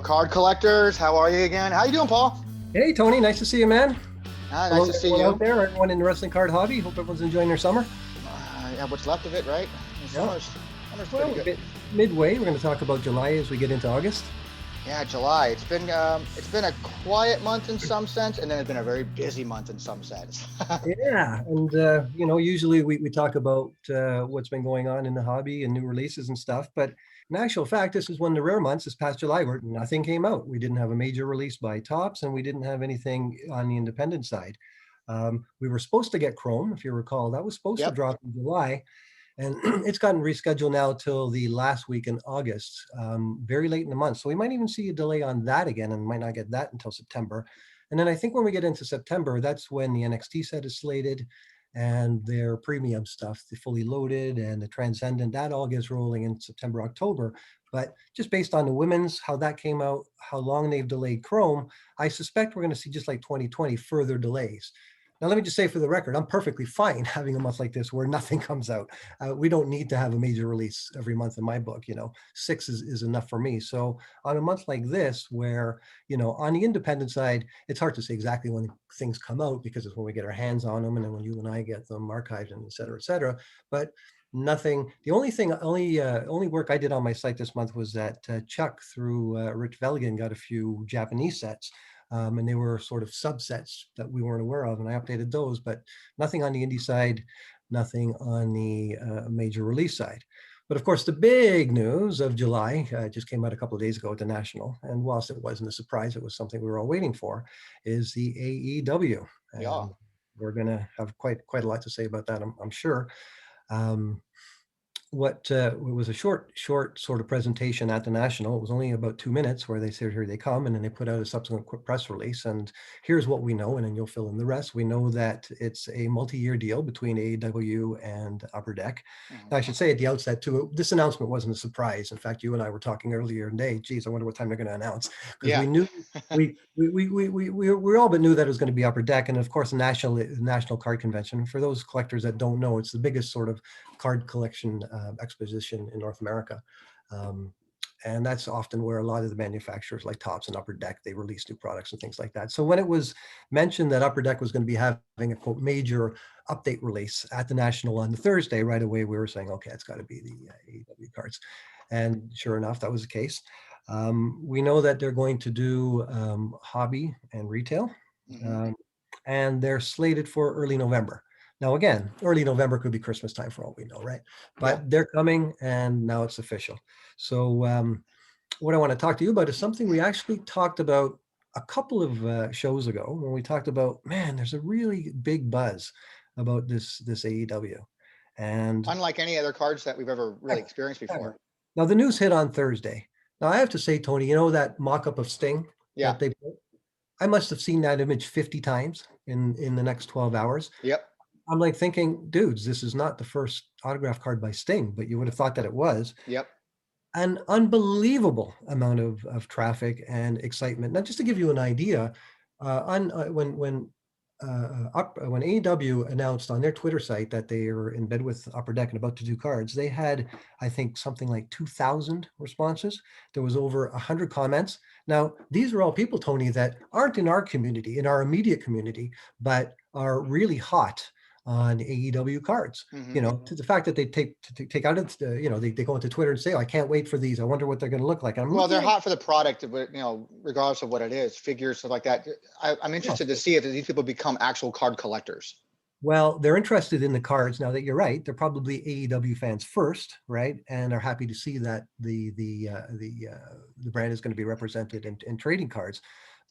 card collectors? How are you again? How you doing, Paul? Hey, Tony, nice to see you, man. Nice Hello to to see everyone out you. there, everyone in the wrestling card hobby. Hope everyone's enjoying their summer. Yeah, what's left of it, right? Yeah. Summer's pretty Well, good. midway. We're going to talk about July as we get into August. Yeah, July. It's been a quiet month in some sense, and then it's been a very busy month in some sense. Yeah, and usually we talk about what's been going on in the hobby and new releases and stuff. But in actual fact, this is one of the rare months this past July where nothing came out. We didn't have a major release by Tops, and we didn't have anything on the independent side. We were supposed to get Chrome, if you recall. That was supposed to Yep. drop in July. And it's gotten rescheduled now till the last week in August, very late in the month. So we might even see a delay on that again and might not get that until September. And then I think when we get into September, that's when the NXT set is slated and their premium stuff, the fully loaded and the transcendent, that all gets rolling in September, October. But just based on the women's, how that came out, how long they've delayed Chrome, I suspect we're going to see, just like 2020, further delays. Now, let me just say for the record, I'm perfectly fine having a month like this where nothing comes out. We don't need to have a major release every month in my book. 6 is enough for me. So on a month like this, where, on the independent side, it's hard to say exactly when things come out because it's when we get our hands on them and then when you and I get them archived and et cetera, et cetera. But nothing, the only work I did on my site this month was that Chuck through Rich Veligan got a few Japanese sets. And they were sort of subsets that we weren't aware of, and I updated those, but nothing on the indie side, nothing on the major release side. But of course, the big news of July just came out a couple of days ago at the National, and whilst it wasn't a surprise, it was something we were all waiting for, is the AEW. Yeah. And we're going to have quite a lot to say about that, I'm sure. Um, what it was a short sort of presentation at the National. It was only about 2 minutes where they said, here they come, and then they put out a subsequent quick press release. And here's what we know, and then you'll fill in the rest. We know that it's a multi-year deal between AEW and Upper Deck. Mhm. Now, I should say at the outset too, this announcement wasn't a surprise. In fact, you and I were talking earlier today, geez, I wonder what time they're going to announce, because Yeah. we knew we all but knew that it was going to be Upper Deck. And of course, the National Card Convention, for those collectors that don't know, it's the biggest sort of card collection exposition in North America. And that's often where a lot of the manufacturers like Topps and Upper Deck, they release new products and things like that. So when it was mentioned that Upper Deck was going to be having a quote major update release at the National on the Thursday, right away we were saying, okay, it's got to be the AEW cards. And sure enough, that was the case. We know that they're going to do hobby and retail, Mhm. and they're slated for early November. Now, again, early November could be Christmas time for all we know, right? Yeah. But they're coming, and now it's official. So what I want to talk to you about is something we actually talked about a couple of shows ago when we talked about, man, there's a really big buzz about this AEW. And Unlike any other cards that we've ever really experienced before. now the news hit on Thursday. Now I have to say, Tony, that mock-up of Sting Yeah. that they put, I must have seen that image 50 times in the next 12 hours. Yep. I'm like thinking, dudes, this is not the first autograph card by Sting, but you would have thought that it was. Yep. An unbelievable amount of traffic and excitement. Now, just to give you an idea, when AEW announced on their Twitter site that they are in bed with Upper Deck and about to do cards, they had, I think, something like 2,000 responses. There was over 100 comments. Now, these are all people, Tony, that aren't in our community, in our immediate community, but are really hot on AEW cards. Mhm. To the fact that they take out they go into Twitter and say, oh, I can't wait for these. I wonder what they're going to look like. And I'm Well, they're looking at, hot for the product, but regardless of what it is, figures, stuff like that. I'm interested to see if these people become actual card collectors. well, they're interested in the cards now. That you're right, they're probably AEW fans first, right, and are happy to see that the brand is going to be represented in trading cards.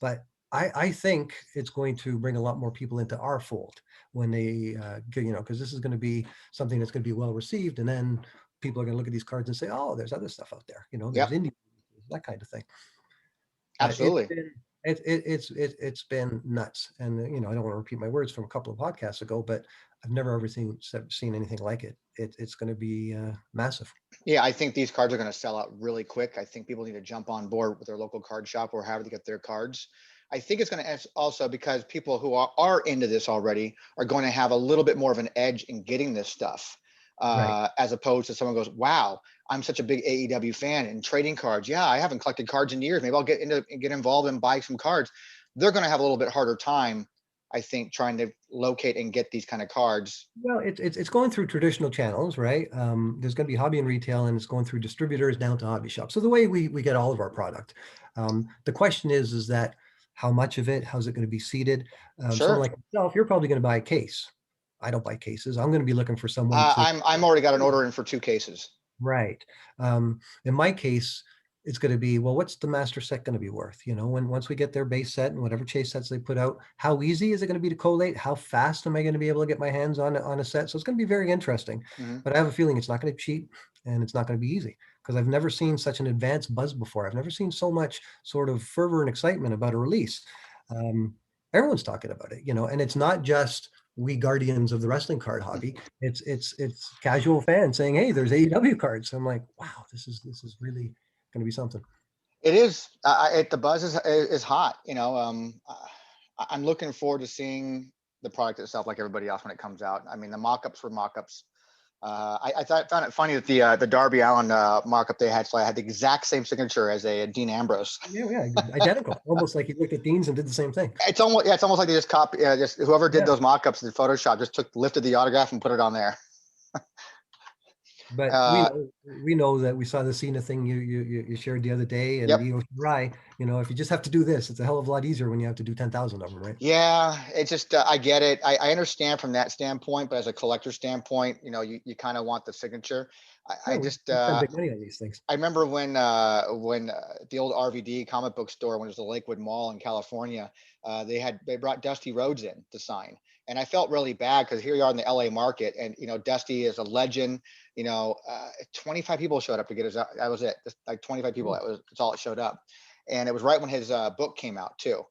But I think it's going to bring a lot more people into our fold when they, because this is going to be something that's going to be well received, and then people are going to look at these cards and say, oh, there's other stuff out there, there's Yep. indie, that kind of thing. But Absolutely. it's been nuts, and I don't want to repeat my words from a couple of podcasts ago, but I've never ever seen anything like it. It's going to be massive. Yeah, I think these cards are going to sell out really quick. I think people need to jump on board with their local card shop or however they get their cards. I think it's going to also, because people who are into this already are going to have a little bit more of an edge in getting this stuff. Right. as opposed to someone goes, wow, I'm such a big AEW fan and trading cards. Yeah, I haven't collected cards in years. Maybe I'll get involved and buy some cards. They're going to have a little bit harder time, I think, trying to locate and get these kind of cards. Well, it's going through traditional channels, right? There's going to be hobby and retail, and it's going through distributors down to hobby shops. So the way we get all of our product, the question is that how much of it? How's it going to be seeded? Someone Sure. like myself, you're probably going to buy a case. I don't buy cases. I'm going to be looking for someone to. I'm already got an order in for 2 cases. Right. In my case, it's going to be, well, what's the master set going to be worth? When once we get their base set and whatever chase sets they put out, how easy is it going to be to collate? How fast am I going to be able to get my hands on a set? So it's going to be very interesting. Hmm. But I have a feeling it's not going to be cheap and it's not going to be easy because I've never seen such an advanced buzz before. I've never seen so much sort of fervor and excitement about a release. Um, Everyone's talking about it, and it's not just we guardians of the wrestling card hobby. It's casual fans saying, "Hey, there's AEW cards." I'm like, "Wow, this is really going to be something." It is. The buzz is hot. I'm looking forward to seeing the product itself, like everybody else, when it comes out. I mean, the mock-ups were mock-ups. Found it funny that the Darby Allin mock-up they had, so I had the exact same signature as a Dean Ambrose. Yeah, yeah, identical, almost like he looked at Dean's and did the same thing. It's almost like they just copy. Just whoever did Yeah, those mock-ups in Photoshop just lifted the autograph and put it on there. but Uh, we know that we saw the Cena thing you shared the other day, and yep. Io Shirai. If you just have to do this, it's a hell of a lot easier when you have to do 10,000 of them, right? Yeah, it's just I get it. I understand from that standpoint, but as a collector standpoint, you kind of want the signature. I Yeah, just we spend big money on these things. I remember when the old RVD comic book store, when it was the Lakewood Mall in California, they brought Dusty Rhodes in to sign, and I felt really bad because here you are in the LA market, and Dusty is a legend. 25 people showed up to get his. That was it. Just like 25 people. That's all it showed up, and it was right when his book came out too.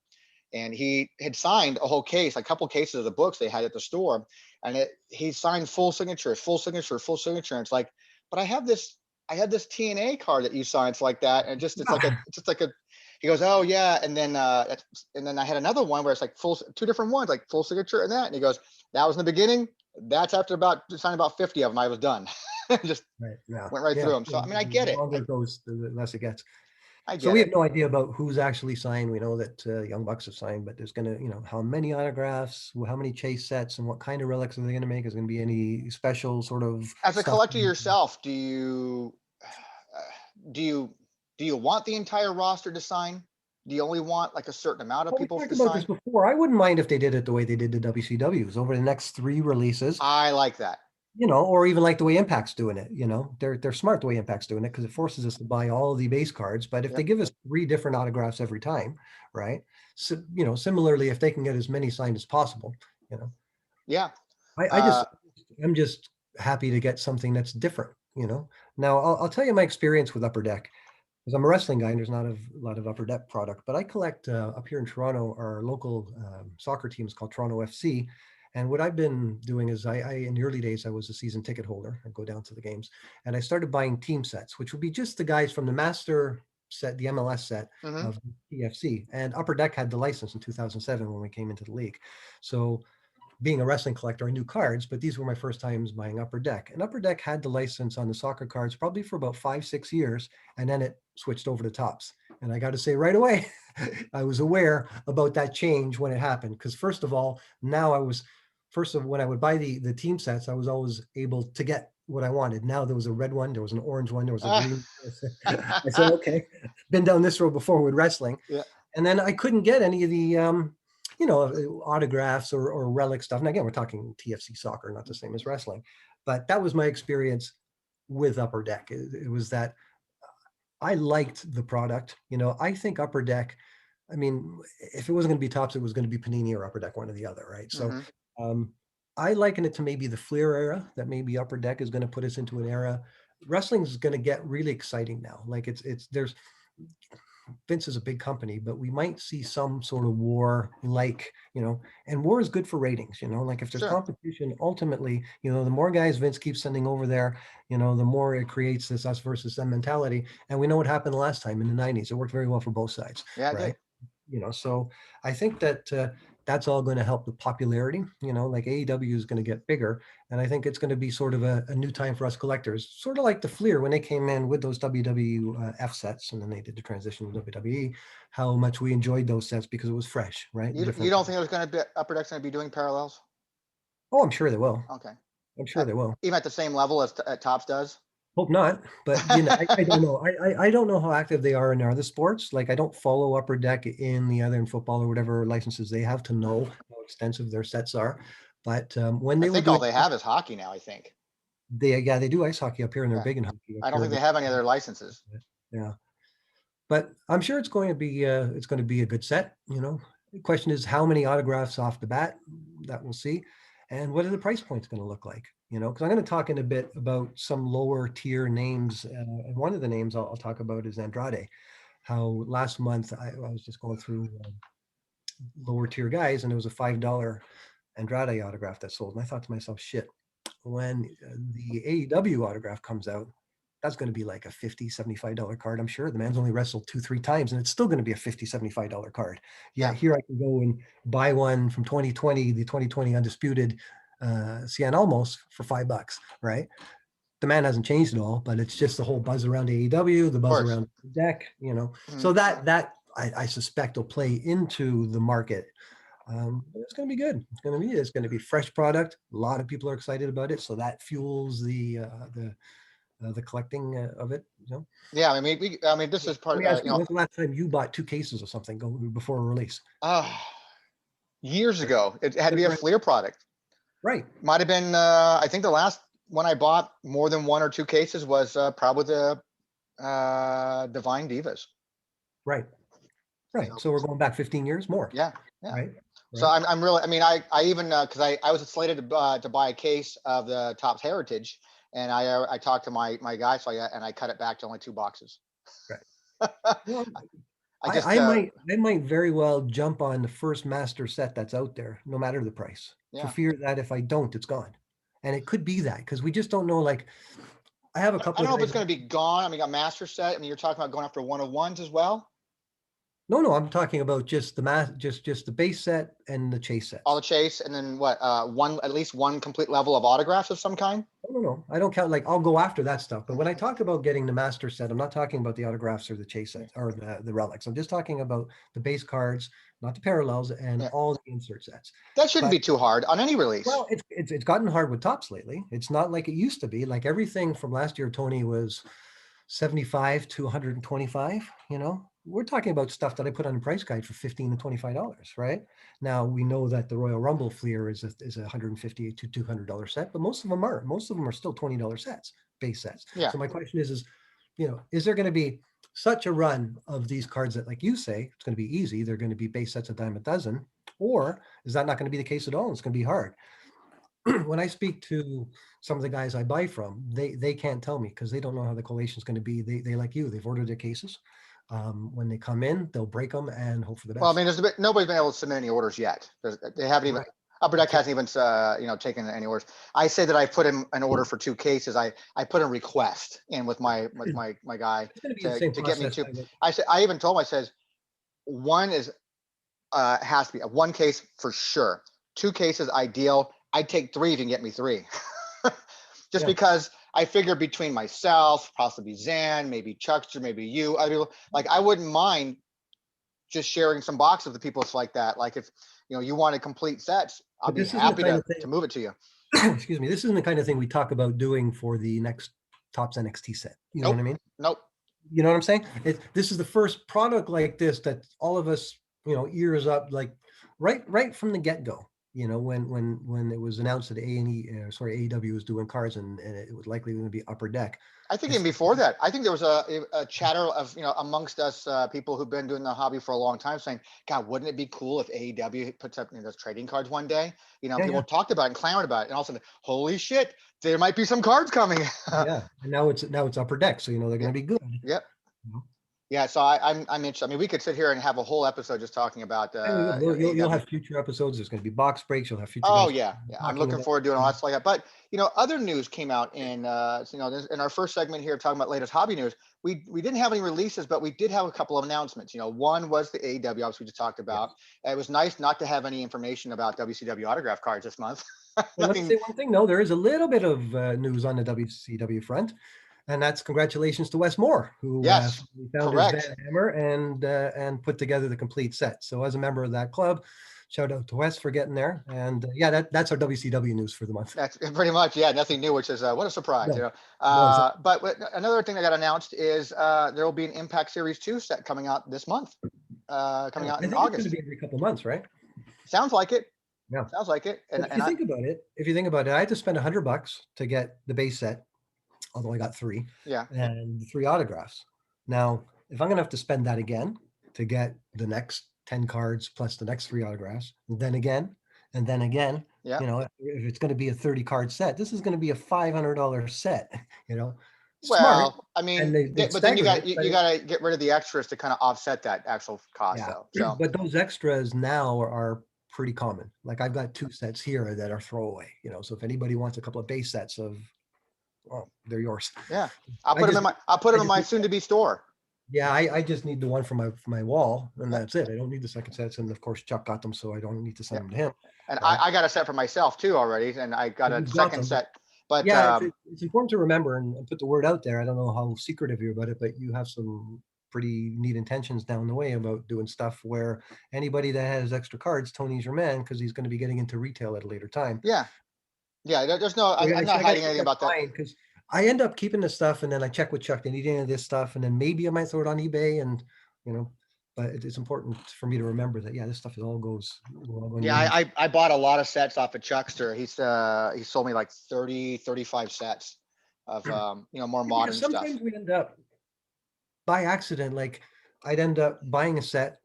And he had signed a whole case, a couple cases of the books they had at the store, and he signed full signature, full signature, full signature. And it's like, but I had this TNA card that you signed like that, and it's just like a. He goes, oh yeah, and then I had another one where it's like two different ones, like full signature and that, and he goes, that was in the beginning. That's after signing about 50 of them, I was done. Just Right. Yeah. went right Yeah. through them. So I mean, I get The it. longer it goes, the less it gets. I So get we have it. no idea about who's actually signed. We know that Young Bucks have signed, but there's going to, how many autographs, how many chase sets, and what kind of relics are they going to make? Is going to be any special sort of As a stuff? collector yourself, do you do you want the entire roster to sign? Do you only want like a certain amount of Well, we people talked to about this sign? before. I wouldn't mind if they did it the way they did the WCWs over the next 3 releases, I like that. or even like the way Impact's doing it. They're smart the way Impact's doing it because it forces us to buy all of the base cards. But if they Yep. give us 3 different autographs every time, right? So, similarly, if they can get as many signed as possible, you know, Yeah. I just Uh, I'm just happy to get something that's different. Now I'll tell you my experience with Upper Deck because I'm a wrestling guy and there's not a lot of Upper Deck product, but I collect up here in Toronto. Our local soccer team is called Toronto FC, and what I've been doing is I in the early days I was a season ticket holder. I'd go down to the games, and I started buying team sets, which would be just the guys from the master set, the MLS set mhm. of TFC, and Upper Deck had the license in 2007 when we came into the league. So being a wrestling collector, I knew cards, but these were my first times buying Upper Deck. And Upper Deck had the license on the soccer cards probably for about 5, 6 years, and then it switched over to tops. And I got to say right away, I was aware about that change when it happened. Because first of all, now when I would buy the team sets, I was always able to get what I wanted. Now there was a red one, there was an orange one, there was a green. I said, okay, been down this road before with wrestling. Yeah. And then I couldn't get any of the autographs or relic stuff. And again, we're talking TFC soccer, not the same as wrestling. But that was my experience with Upper Deck. It was that I liked the product. I think Upper Deck, I mean, if it wasn't going to be Tops, it was going to be Panini or Upper Deck, one or the other, right? So Mhm. um, I liken it to maybe the Fleer era, that maybe Upper Deck is going to put us into an era. Wrestling is going to get really exciting now. Like there's Vince is a big company, but we might see some sort of war and war is good for ratings, like if there's Sure. competition, ultimately, the more guys Vince keeps sending over there, the more it creates this us versus them mentality. And we know what happened last time in the 90s. It worked very well for both sides, Yeah, I right? did. So I think that that's all going to help the popularity. Like AEW is going to get bigger, and I think it's going to be sort of a new time for us collectors, sort of like the Fleer when they came in with those WWF sets, and then they did the transition to WWE. How much we enjoyed those sets because it was fresh, right? You Different. don't think there's going to be Upper Deck's going to be doing parallels? Oh, I'm sure they will. Okay. I'm sure they will. Even at the same level as Tops does? Hope not, but I don't know. I don't know how active they are in other sports. Like I don't follow Upper Deck in the other in football or whatever licenses they have to know how extensive their sets are. But when I they were think all doing, they have is hockey now, I think. they do ice hockey up here, and they're Yeah. big in hockey up I don't here. think they have any other licenses. Yeah, but I'm sure it's going to be a good set. The question is how many autographs off the bat that we'll see, and what are the price points going to look like. Because I'm going to talk in a bit about some lower tier names, and one of the names I'll talk about is Andrade. How last month I was just going through lower tier guys, and it was a $5 Andrade autograph that sold, and I thought to myself, shit, when the AEW autograph comes out, that's going to be like a $50, $75 card. I'm sure the man's only wrestled 2-3 times, and it's still going to be a $50, $75 card. Yeah, here I can go and buy one from 2020, the 2020 Undisputed Cien Almos for $5, right? The man hasn't changed at all, but it's just the whole buzz around AEW, the buzz around the deck, So that I suspect will play into the market. It's going to be good. It's going to be fresh product. A lot of people are excited about it, so that fuels the collecting of it. Yeah, I mean, this is part. When's the last time you bought 2 cases of something before a release? Years ago, it had to be a Fleer product. Right. Might have been. I think the last one I bought more than 1 or 2 cases was probably the Divine Divas. Right. So we're going back 15 years more. Yeah. Right. So I'm really. I mean, I even because I was slated to buy a case of the Topps Heritage, and I talked to my guy, so I cut it back to only 2 boxes. Right. Well, I might very well jump on the first master set that's out there, no matter the price, for fear that if I don't, it's gone. And it could be that because we just don't know. Like, I have a couple. I don't know if it's going to be gone. I mean, a master set. I mean, you're talking about going after 101s as well. No, I'm talking about just the just the base set and the chase set. All the chase, and then what? At least one complete level of autographs of some kind. No, I don't count. Like, I'll go after that stuff. But when I talk about getting the master set, I'm not talking about the autographs or the chase sets or the relics. I'm just talking about the base cards, not the parallels, and all the insert sets. That shouldn't be too hard on any release. Well, it's gotten hard with Topps lately. It's not like it used to be. Like everything from last year, Tony, was 75 to 125. We're talking about stuff that I put on the price guide for $15 to $25, right? Now we know that the Royal Rumble Fleer is a $150 to $200 set, but most of them aren't. Most of them are still $20 sets, base sets. Yeah. So my question is there going to be such a run of these cards that, like you say, it's going to be easy? They're going to be base sets a dime a dozen, or is that not going to be the case at all? It's going to be hard. When I speak to some of the guys I buy from, they can't tell me because they don't know how the collation is going to be. They like you, they've ordered their cases. When they come in, they'll break them and hope for the best. Well, I mean, nobody's been able to submit any orders yet. They haven't even. Right. Upper Deck hasn't even taken any orders. I say that I put in an order for 2 cases. I put a request in with my guy to get me 2. I even told him, I says, one is has to be 1 case for sure. 2 cases ideal. I'd take 3 if you can get me 3. Just because I figure between myself, possibly Zan, maybe Chuckster, maybe you, other people, like I wouldn't mind just sharing some boxes with people like that. Like if you want a complete sets, I'll be happy to move it to you. Excuse me. This isn't the kind of thing we talk about doing for the next Topps NXT set. You know what I mean? Nope. You know what I'm saying? This is the first product like this that all of us, ears up, like right from the get-go. When it was announced that AEW was doing cards and it was likely going to be Upper Deck. I think even before that, I think there was a chatter of, amongst us people who've been doing the hobby for a long time saying, God, wouldn't it be cool if AEW puts up those trading cards one day? People talked about it and clamored about it. And all of a sudden, holy shit, there might be some cards coming. And now it's Upper Deck. So, they're going to be good. Yep. Yeah, so I'm interested. I mean, we could sit here and have a whole episode just talking about And you'll AEW. have future episodes. There's going to be box breaks. You'll have future Oh guys yeah, yeah. I'm talking looking about. forward to doing all that stuff like that. But other news came out in in our first segment here talking about latest hobby news. We didn't have any releases, but we did have a couple of announcements. One was the AEW, obviously we just talked about. Yes. It was nice not to have any information about WCW autograph cards this month. Well, let me Nothing. say one thing. No, there is a little bit of news on the WCW front, and that's congratulations to Wes Moore, who Yes, finally found his correct. Van Hammer and put together the complete set. So, as a member of that club, shout out to Wes for getting there. And yeah, that's our WCW news for the month. That's pretty much, yeah, nothing new, which is what a surprise. No, no, exactly. But another thing that got announced is there will be an Impact Series 2 set coming out this month, coming out I in think it's going to August. be every couple of months, right? Sounds like it. Yeah. Sounds like it. But if you think about it, I had to spend $100 to get the base set, although I got three, Yeah, and three autographs. Now, if I'm going to have to spend that again to get the next 10 cards plus the next three autographs, and then again, yeah. if it's going to be a 30 card set, this is going to be a $500 set, smart. Well, I mean, And they but then you stagger got it, you, but you got to get rid of the extras to kind of offset that actual cost, yeah, though. So but those extras now are pretty common. Like I've got two sets here that are throwaway, so if anybody wants a couple of base sets of, well, they're yours. yeah, I just, I'll put I them in just my need, soon-to-be store. yeah, I just need the one for my wall, and Yeah, that's it. I don't need the second sets, and of course Chuck got them, so I don't need to yeah. send them to him, And right? I got a set for myself too already, and I got But a you've got second them. set. But Yeah, it's important to remember and put the word out there. I don't know how secretive you're about it, but you have some pretty neat intentions down the way about doing stuff where anybody that has extra cards, Tony's your man, because he's going to be getting into retail at a later time. yeah, yeah, there's no, Yeah, I'm not I got to hiding keep anything that about in that. mind because I end up keeping this stuff and then I check with Chuck, they need any of this stuff, and then maybe I might throw it on eBay and you know, but it's important for me to remember that yeah, this stuff is all goes will all go in your Yeah, hands. I bought a lot of sets off of Chuckster. He sold me like 30, 35 sets of more Yeah, because modern stuff. sometimes we end up by accident, like I'd end up buying a set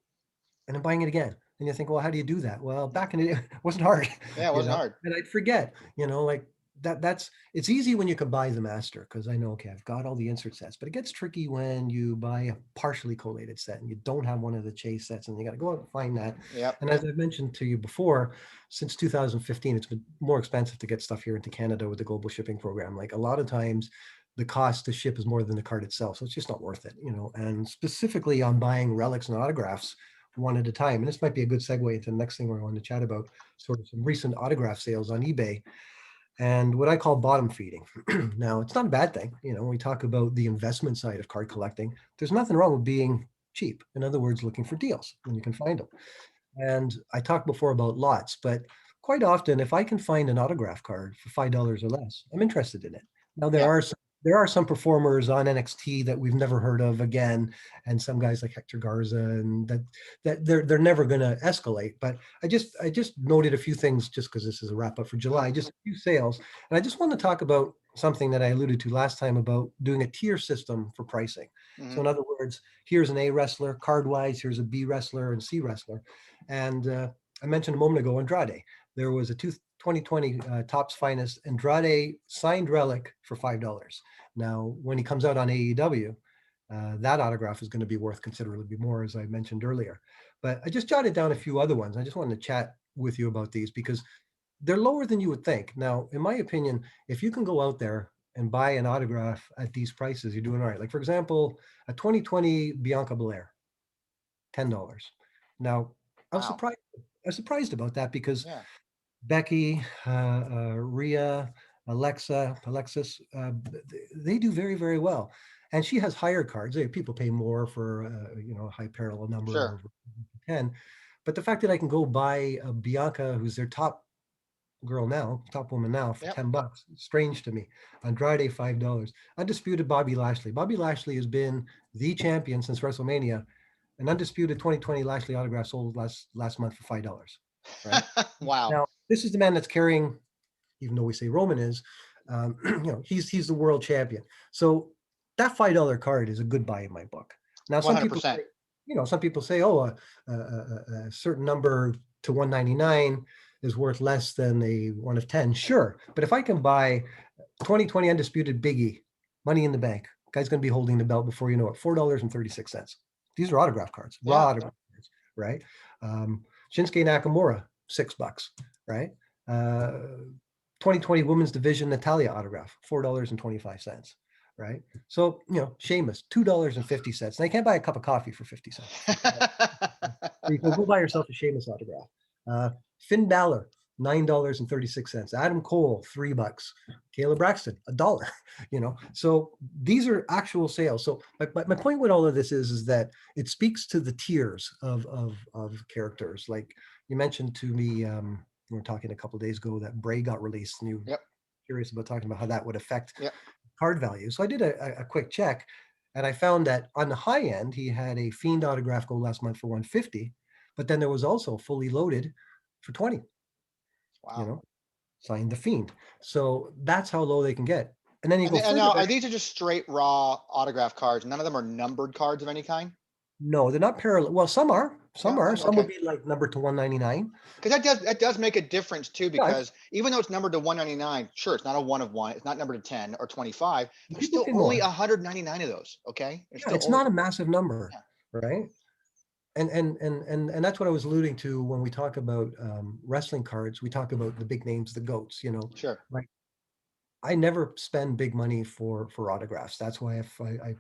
and then buying it again. And you think, well, how do you do that? Well, back in it, it wasn't hard, Yeah, it wasn't hard. and I'd forget, like it's easy when you can buy the master because I know, okay, I've got all the insert sets, but it gets tricky when you buy a partially collated set and you don't have one of the chase sets and you got to go out and find that. Yep. And as I've mentioned to you before, since 2015, it's been more expensive to get stuff here into Canada with the global shipping program. Like a lot of times, the cost to ship is more than the card itself. So it's just not worth it. And specifically on buying relics and autographs one at a time. And this might be a good segue into the next thing we're going to chat about, sort of some recent autograph sales on eBay and what I call bottom feeding. Now, it's not a bad thing. When we talk about the investment side of card collecting, there's nothing wrong with being cheap. In other words, looking for deals when you can find them. And I talked before about lots, but quite often, if I can find an autograph card for $5 or less, I'm interested in it. Now Yeah. there are some performers on NXT that we've never heard of again, and some guys like Hector Garza, and that they're never going to escalate. But I just noted a few things just because this is a wrap up for July, just a few sales, and I just want to talk about something that I alluded to last time about doing a tier system for pricing. So Hmm. in other words, here's an A wrestler card wise, here's a B wrestler and C wrestler. And I mentioned a moment ago Andrade. There was a 2020 Topps Finest Andrade signed relic for $5. Now, when he comes out on AEW, that autograph is going to be worth considerably more, as I mentioned earlier. But I just jotted down a few other ones. I just wanted to chat with you about these because they're lower than you would think. Now, in my opinion, if you can go out there and buy an autograph at these prices, you're doing all right. Like, for example, a 2020 Bianca Belair, $10. Now, I was Wow. surprised. I was surprised about that because Yeah. Becky, Rhea, Alexis, they do very, very well. And she has higher cards. People pay more for, a high parallel number Sure. of 10. But the fact that I can go buy a Bianca, who's their top girl now, top woman now, for Yep. $10, strange to me. Andrade, $5. Undisputed Bobby Lashley. Bobby Lashley has been the champion since WrestleMania. An undisputed 2020 Lashley autograph sold last month for $5. Right Wow. now, this is the man that's carrying, even though we say Roman is, he's the world champion. So that $5 card is a good buy in my book. Now, some people 100%. say, oh, a certain number to 199 is worth less than a one of 10. Sure, but if I can buy 2020 undisputed Biggie, Money in the Bank, Guy's going to be holding the belt before you know it, $4.36. These are autograph cards, raw Yeah. autograph cards, right? Shinsuke Nakamura, $6, right? 2020 Women's Division Natalia autograph, $4.25, right? So, Sheamus, $2.50. Now you can't buy a cup of coffee for 50 cents. You can go buy yourself a Sheamus autograph. Finn Balor, $9.36. Adam Cole, $3. Kayla Braxton, $1. So these are actual sales. So my point with all of this is that it speaks to the tiers of characters. Like you mentioned to me, we were talking a couple of days ago that Bray got released, and you were Yep. curious about talking about how that would affect Yep. card value. So I did a quick check, and I found that on the high end, he had a Fiend autograph go last month for 150, but then there was also fully loaded for 20. Wow. Signed the Fiend. So that's how low they can get. And then you go And further now, are back. these just straight raw autograph cards? None of them are numbered cards of any kind? No, they're not parallel. Well, some are. Some Yeah. are. Some, Some would okay. be like numbered to 199. Because that does make a difference too. Yeah, Because even though it's numbered to 199, sure, it's not a one of one. It's not numbered to 10 or 25. There's people still pay only more. 199 of those. Okay. There's Yeah, still it's only. not a massive number, Yeah. right? And that's what I was alluding to when we talk about wrestling cards. We talk about the big names, the goats. Sure. Like I never spend big money for autographs. That's why if I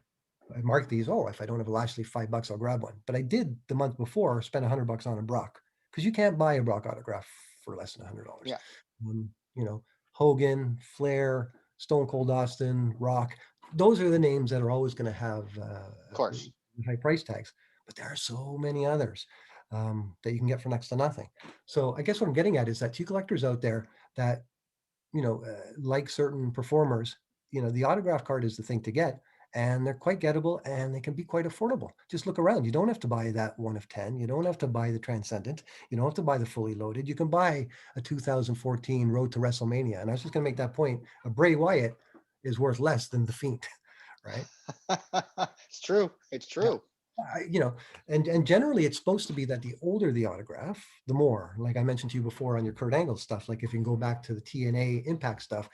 mark these, if I don't have a Lashley, $5, I'll grab one. But I did the month before spend $100 on a Brock, because you can't buy a Brock autograph for less than $100. Yeah. Um, you know, Hogan, Flair, Stone Cold Austin, Rock. Those are the names that are always going to have Of course. high price tags. But there are so many others that you can get for next to nothing. So I guess what I'm getting at is that to collectors out there that like certain performers, the autograph card is the thing to get, and they're quite gettable and they can be quite affordable. Just look around. You don't have to buy that one of 10. You don't have to buy the Transcendent. You don't have to buy the fully loaded. You can buy a 2014 Road to WrestleMania. And I was just going to make that point. A Bray Wyatt is worth less than the Fiend, right? It's true. It's Yeah. true. And generally it's supposed to be that the older the autograph, the more. Like I mentioned to you before on your Kurt Angle stuff, like if you can go back to the TNA Impact stuff,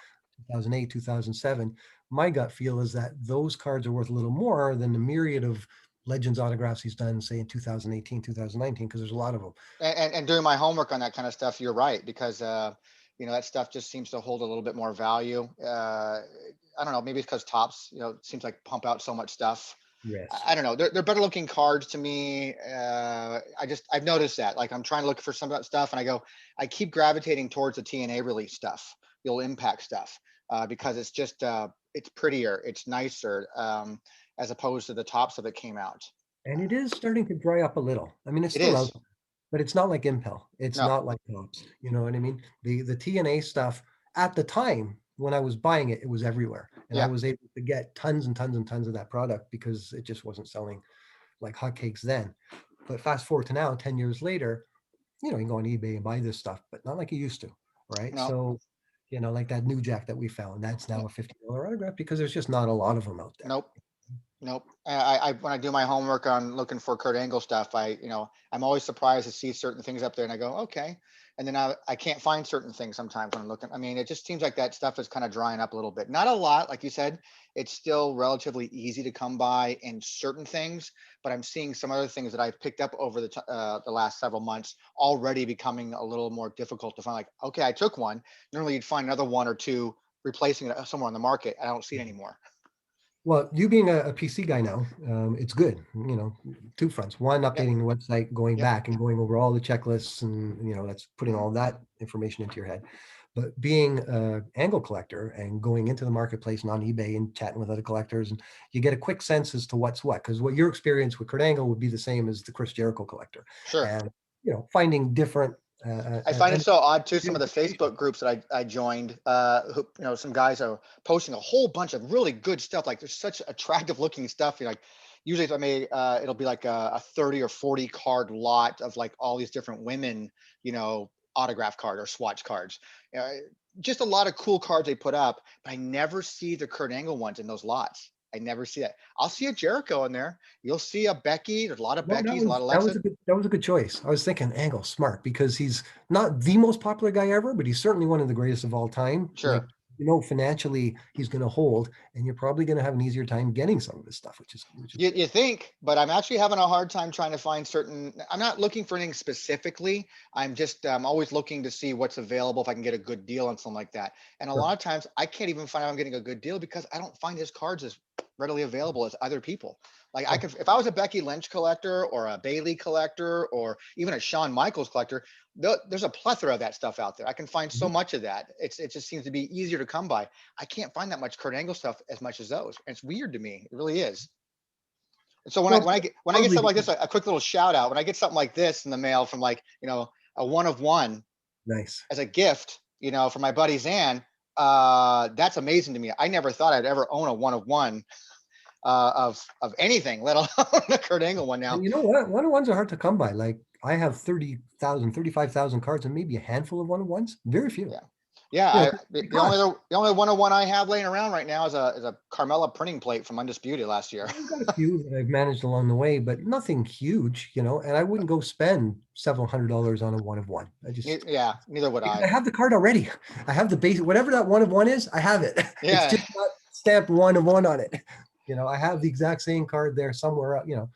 2008, 2007, my gut feel is that those cards are worth a little more than the myriad of Legends autographs he's done, say in 2018, 2019, because there's a lot of them. And doing my homework on that kind of stuff, you're right, because that stuff just seems to hold a little bit more value. I don't know, maybe it's because Tops, seems like pump out so much stuff. Yes. I don't know. They're better looking cards to me. I've noticed that. Like I'm trying to look for some of that stuff, and I keep gravitating towards the TNA release stuff, the old Impact stuff, because it's just it's prettier, it's nicer, as opposed to the Tops that came out. And it is starting to dry up a little. I mean, it's It still out, is. but it's not like Impel. It's No. not like Tops. You know what I mean? The TNA stuff at the time when I was buying it, it was everywhere, and I Yeah. was able to get tons and tons and tons of that product because it just wasn't selling like hotcakes then. But fast forward to now, 10 years later, you can go on eBay and buy this stuff, but not like you used to, right? No. So, like that New Jack that we found, that's now a $50 autograph because there's just not a lot of them out there. Nope. Nope. I when I do my homework on looking for Kurt Angle stuff, I'm always surprised to see certain things up there, and I go, okay. And then I can't find certain things sometimes when I'm looking. I mean, it just seems like that stuff is kind of drying up a little bit. Not a lot, like you said. It's still relatively easy to come by in certain things, but I'm seeing some other things that I've picked up over the last several months already becoming a little more difficult to find. Like, okay, I took one. Normally, you'd find another one or two replacing it somewhere on the market. I don't see it anymore. Well, you being a PC guy now, it's good. Two fronts. One, Yep. updating the website, going Yep. back and going over all the checklists, and that's putting all that information into your head. But being an angle collector and going into the marketplace and on eBay and chatting with other collectors, and you get a quick sense as to what's what. Because what your experience with Kurt Angle would be the same as the Chris Jericho collector, Sure. and finding different. I find it And so odd too. Some of the Facebook groups that I joined, who some guys are posting a whole bunch of really good stuff. Like there's such attractive looking stuff. Like usually if I may, it'll be like a 30 or 40 card lot of like all these different women, autograph card or swatch cards. Uh, just a lot of cool cards they put up, but I never see the Kurt Angle ones in those lots. I never see that. I'll see a Jericho in there. You'll see a Becky. There's a lot of No, Beckys, a lot of Alexa. that was a good choice. I was thinking Angle, smart, because he's not the most popular guy ever, but he's certainly one of the greatest of all time. Like Sure. financially he's going to hold, and you're probably going to have an easier time getting some of this stuff, which is good. You think, but I'm actually having a hard time trying to find certain. I'm not looking for anything specifically. I'm always looking to see what's available if I can get a good deal on something like that. And a Sure. lot of times I can't even find out I'm getting a good deal because I don't find his cards as readily available as other people. Like I Sure. could, if I was a Becky Lynch collector or a Bailey collector or even a Shawn Michaels collector, there's a plethora of that stuff out there. I can find so Mhm. much of that. It just seems to be easier to come by. I can't find that much Kurt Angle stuff as much as those. And it's weird to me. It really is. So when I Well, when I get when I get probably something like this, because, a quick little shout out. When I get something like this in the mail from like a one of one nice. as a gift, for my buddy Zan, that's amazing to me. I never thought I'd ever own a one of one of anything, let alone a Kurt Angle one. Now, And you know what? One-on-ones are hard to come by. Like I have 30,000, 35,000 cards and maybe a handful of one-on-ones. Very few. yeah, yeah. 'Cause The only because the only one of one I have laying around right now is a Carmella printing plate from Undisputed last year. I've got a few that I've managed along the way, but nothing huge, and I wouldn't go spend several $100s on a one of one. I just Yeah, neither would because I. I have the card already. I have the base, whatever that one of one is, I have it. It's Yeah. just not stamped one of one on it. I have the exact same card there somewhere, and Well,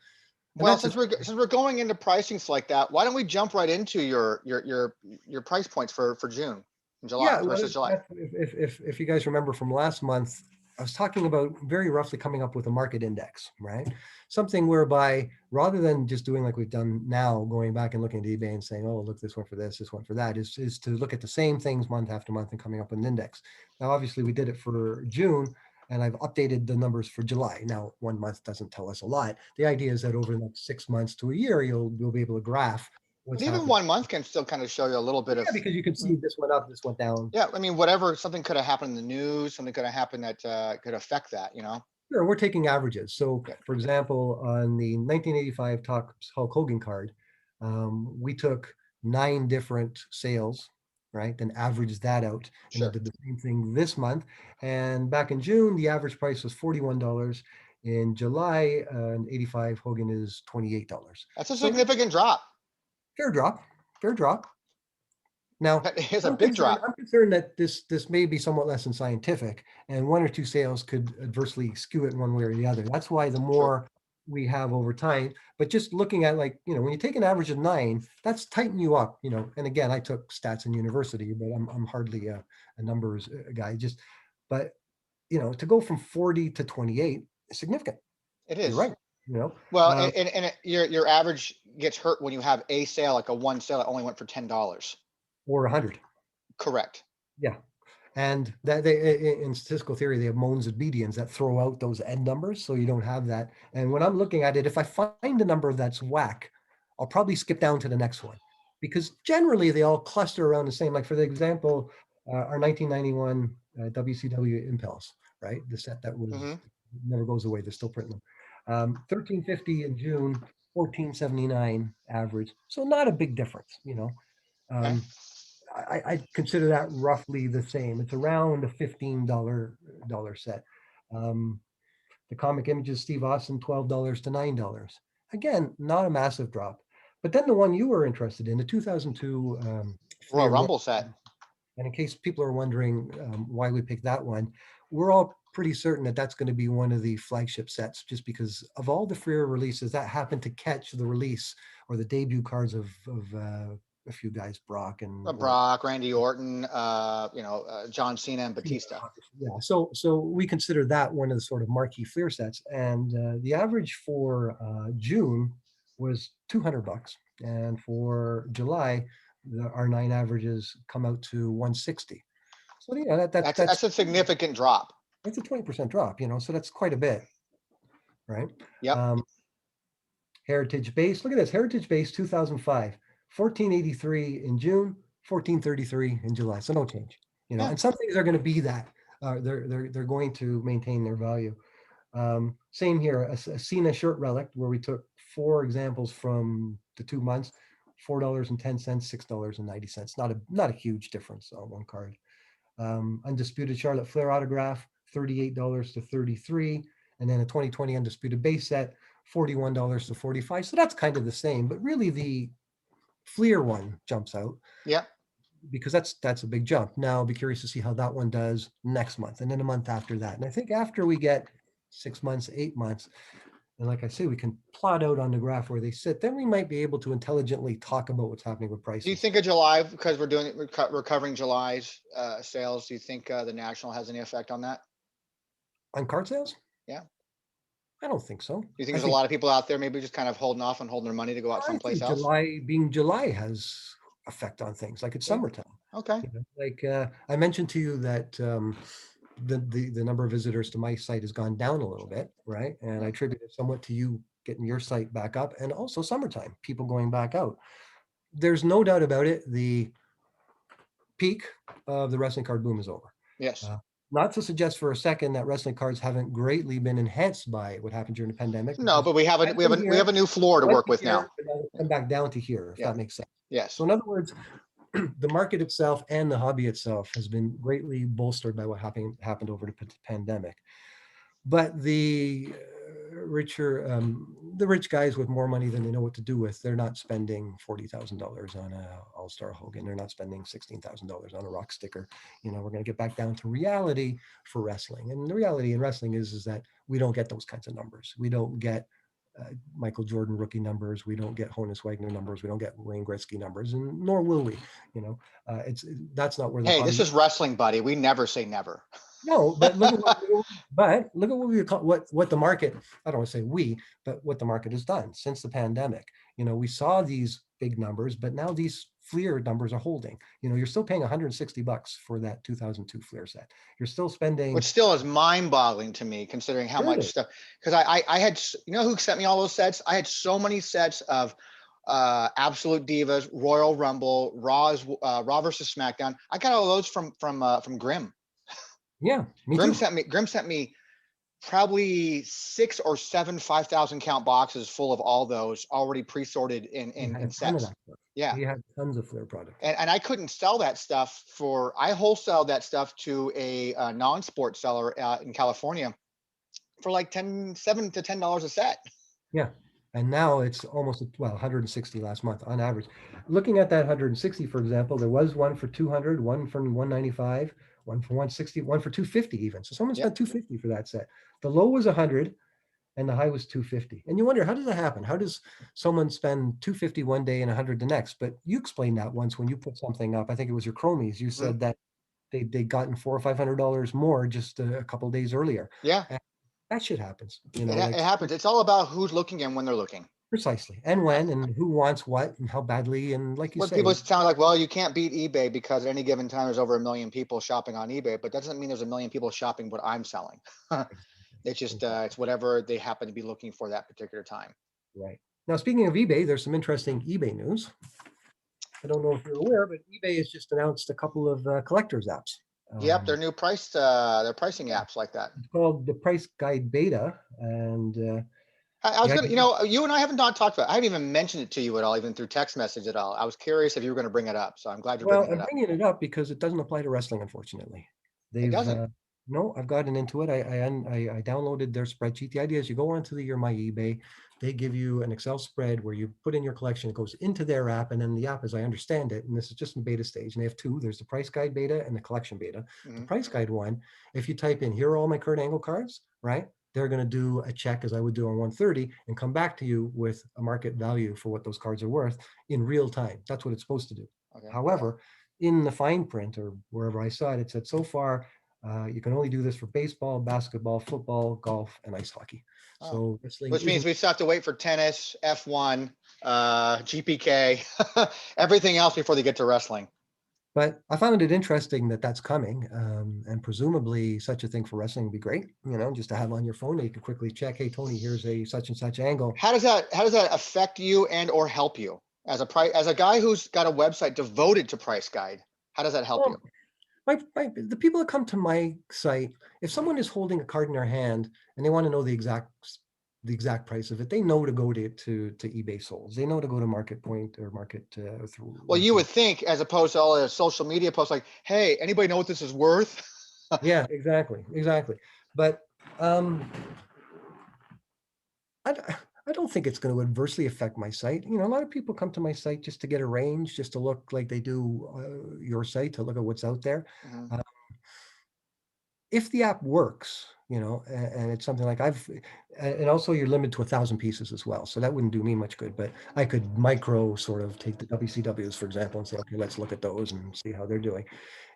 that's since just we're going into pricings like that, why don't we jump right into your price points for June and July yeah. versus July? If you guys remember from last month, I was talking about very roughly coming up with a market index, right? Something whereby rather than just doing like we've done now, going back and looking at eBay and saying, oh, look, this one for this one for that, is to look at the same things month after month and coming up with an index. Now, obviously, we did it for June, and I've updated the numbers for July. Now, 1 month doesn't tell us a lot. The idea is that over the next 6 months to a year, you'll be able to graph But what's even happened. 1 month can still kind of show you a little bit Yeah, of, because you can see this went up, this went down. yeah. I mean, whatever, something could have happened in the news, something could have happened that could affect that. Sure, we're taking averages. So, Yeah, for example, on the 1985 Topps Hulk Hogan card, we took 9 different sales, right? Then averaged that out, and then sure. did the same thing this month. And back in June, the average price was $41. In July, 85 Hogan is $28. That's a So significant drop. fair drop, fair drop. Now, That is a I'm big concerned. drop. I'm concerned that this may be somewhat less than scientific, and one or two sales could adversely skew it one way or the other. That's why the True. more we have over time, but just looking at like when you take an average of 9, that's tighten you up. And again, I took stats in university, but I'm hardly a numbers guy. But to go from 40 to 28 is significant. It You're is. right. You know, Well, um, your average gets hurt when you have a sale, like a one sale that only went for $10. or 100. Correct. Yeah. And that they in statistical theory, they have modes and medians that throw out those end numbers, so you don't have that. And when I'm looking at it, if I find a number that's whack, I'll probably skip down to the next one because generally they all cluster around the same. Like for the example, our 1991 WCW Impels, right? The set that was Hmm. never goes away. They're still printing them. 1350 in June, 1479 average. So not a big difference. Okay. Um, I consider that roughly the same. It's around a $15 set. Um, the comic images, Steve Austin, $12 to $9. Again, not a massive drop. But then the one you were interested in, the 2002 Royal Fleer Royal, Rumble set. and in case people are wondering why we picked that one, we're all pretty certain that that's going to be one of the flagship sets, just because of all the Fleer releases that happened to catch the release or the debut cards of a few guys, Brock and or Brock, Randy Orton, John Cena and yeah, Batista. yeah. So we consider that one of the sort of marquee Fleer sets, and the average for June was $200, and for July, our 9 averages come out to 160. So that That's a significant drop. that's a 20% drop. So that's quite a bit, right? Yep. Um, Heritage Base. Look at this. Heritage Base 2005, 1483 in June, 1433 in July. So no change. Yeah. And some things are going to be that. They're going to maintain their value. Same here. A Cena shirt relic where we took 4 examples from the 2 months. $4.10, $6.90. Not a huge difference on one card. Undisputed Charlotte Flair autograph, $38 to 33, and then a 2020 undisputed base set, $41 to 45. So that's kind of the same, but really the Fleer one jumps out. Yep. because that's a big jump. Now I'll be curious to see how that one does next month and then a month after that. And I think after we get 6 months, 8 months, and like I say, we can plot out on the graph where they sit, then we might be able to intelligently talk about what's happening with Do you prices. think of July, because we're covering July's sales? Do you think the national has any effect on that? On card sales? Yeah. I don't think so. Do you think I there's a think lot of people out there maybe just kind of holding off and holding their money to go out I someplace think else? July being July has effect on things like it's Yeah. summertime. Okay. Like I mentioned to you that the number of visitors to my site has gone down a little bit, right? And I Yeah. attribute it somewhat to you getting your site back up and also summertime, people going back out. There's no doubt about it. The peak of the wrestling card boom is over. Yes. Uh, Not to suggest for a second that wrestling cards haven't greatly been enhanced by what happened during the pandemic, No, because but I've been we have here, a new floor I to went work to with now. here, but now Yeah. come back down to here, if Yeah. that makes sense. So Yes. in other words, the market itself and the hobby itself has been greatly bolstered by what happened over the pandemic. But the rich guys with more money than they know what to do with, they're not spending $40,000 on a All-Star Hogan. They're not spending $16,000 on a rock sticker. We're going to get back down to reality for wrestling. And the reality in wrestling is that we don't get those kinds of numbers. We don't get Michael Jordan rookie numbers. We don't get Honus Wagner numbers. We don't get Wayne Gretzky numbers, and nor will we. It's that's not where the Hey, this hobby. is wrestling, buddy. We never say never. No, but look at what we call what the market. I don't want to say we, but what the market has done since the pandemic. We saw these big numbers, but now these Fleer numbers are holding. You're still paying $160 for that 2002 Fleer set. You're still Which spending. still is mind-boggling to me, considering how Sure it much is. stuff. Because I had, who sent me all those sets? I had so many sets of Absolute Divas, Royal Rumble, Raw versus SmackDown. I got all those from Grimm. Yeah, me too. Grimm sent me probably 6 or 7 5,000 count boxes full of all those already pre-sorted He had a in ton of sets. that stuff. Yeah. He had tons of Fleer product. And I couldn't sell that stuff I wholesaled that stuff to a non-sport seller in California for like $7 to $10 a set. Yeah. And now it's almost 160 last month on average. Looking at that 160, for example, there was one for 200, one for 195, one for 160, one for 250 even. So someone Yep. spent 250 for that set. The low was 100 and the high was 250. And you wonder, how does that happen? How does someone spend 250 one day and 100 the next? But you explained that once when you put something up. I think it was your Chromies. You Mhm. said that they'd gotten $400 or $500 more just a couple of days earlier. Yeah. And that shit happens, It happens. It's all about who's looking and when they're looking. precisely, and when, and who wants what, and how badly, and like you When people say, sound like, well, you can't beat eBay because at any given time there's over 1 million people shopping on eBay, but that doesn't mean there's 1 million people shopping what I'm selling. It's just exactly, it's whatever they happen to be looking for that particular time. right. Now, speaking of eBay, there's some interesting eBay news. I don't know if you're aware, but eBay has just announced a couple of collectors apps. Yep, Um, their pricing yeah, apps like that. it's called the Price Guide Beta, and I was the gonna, idea, you and I haven't not talked about it. I haven't even mentioned it to you at all, even through text message at all. I was curious if you were going to bring it up, so I'm glad you're well, bringing it I'm up. bringing it up because it doesn't apply to wrestling, unfortunately. It They've doesn't. no, I've gotten into it. I downloaded their spreadsheet. The idea is you go onto your My eBay. They give you an Excel spread where you put in your collection. It goes into their app, and then the app, as I understand it, and this is just in beta stage, and they have two. There's the price guide beta and the collection beta. The Mhm. price guide one, if you type in here are all my current angle cards, right? They're going to do a check as I would do on 130 and come back to you with a market value for what those cards are worth in real time. That's what it's supposed to do. Okay. However, in the fine print or wherever I saw it, it said so far you can only do this for baseball, basketball, football, golf, and ice hockey. Oh, So wrestling which means isn't. we still have to wait for tennis, F1, GPK, everything else before they get to wrestling. But I found it interesting that that's coming, and presumably such a thing for wrestling would be great. Just to have on your phone, that you can quickly check. Hey, Tony, here's a such and such angle. How does that affect you and or help you as a guy who's got a website devoted to Price Guide? How does that help you? Well, the people that come to my site, if someone is holding a card in their hand and they want to know the exact price of it, they know to go to eBay Souls. They know to go to Market Point or Market through Well, you through. would think, as opposed to all the social media posts like, hey, anybody know what this is worth? Yeah, exactly. But um, I, I don't think it's going to adversely affect my site. A lot of people come to my site just to get a range, just to look like they do your site, to look at what's out there. Hmm. Uh, if the app works, and it's something like and also you're limited to 1,000 pieces as well. So that wouldn't do me much good, but I could micro sort of take the WCWs, for example, and say, okay, let's look at those and see how they're doing.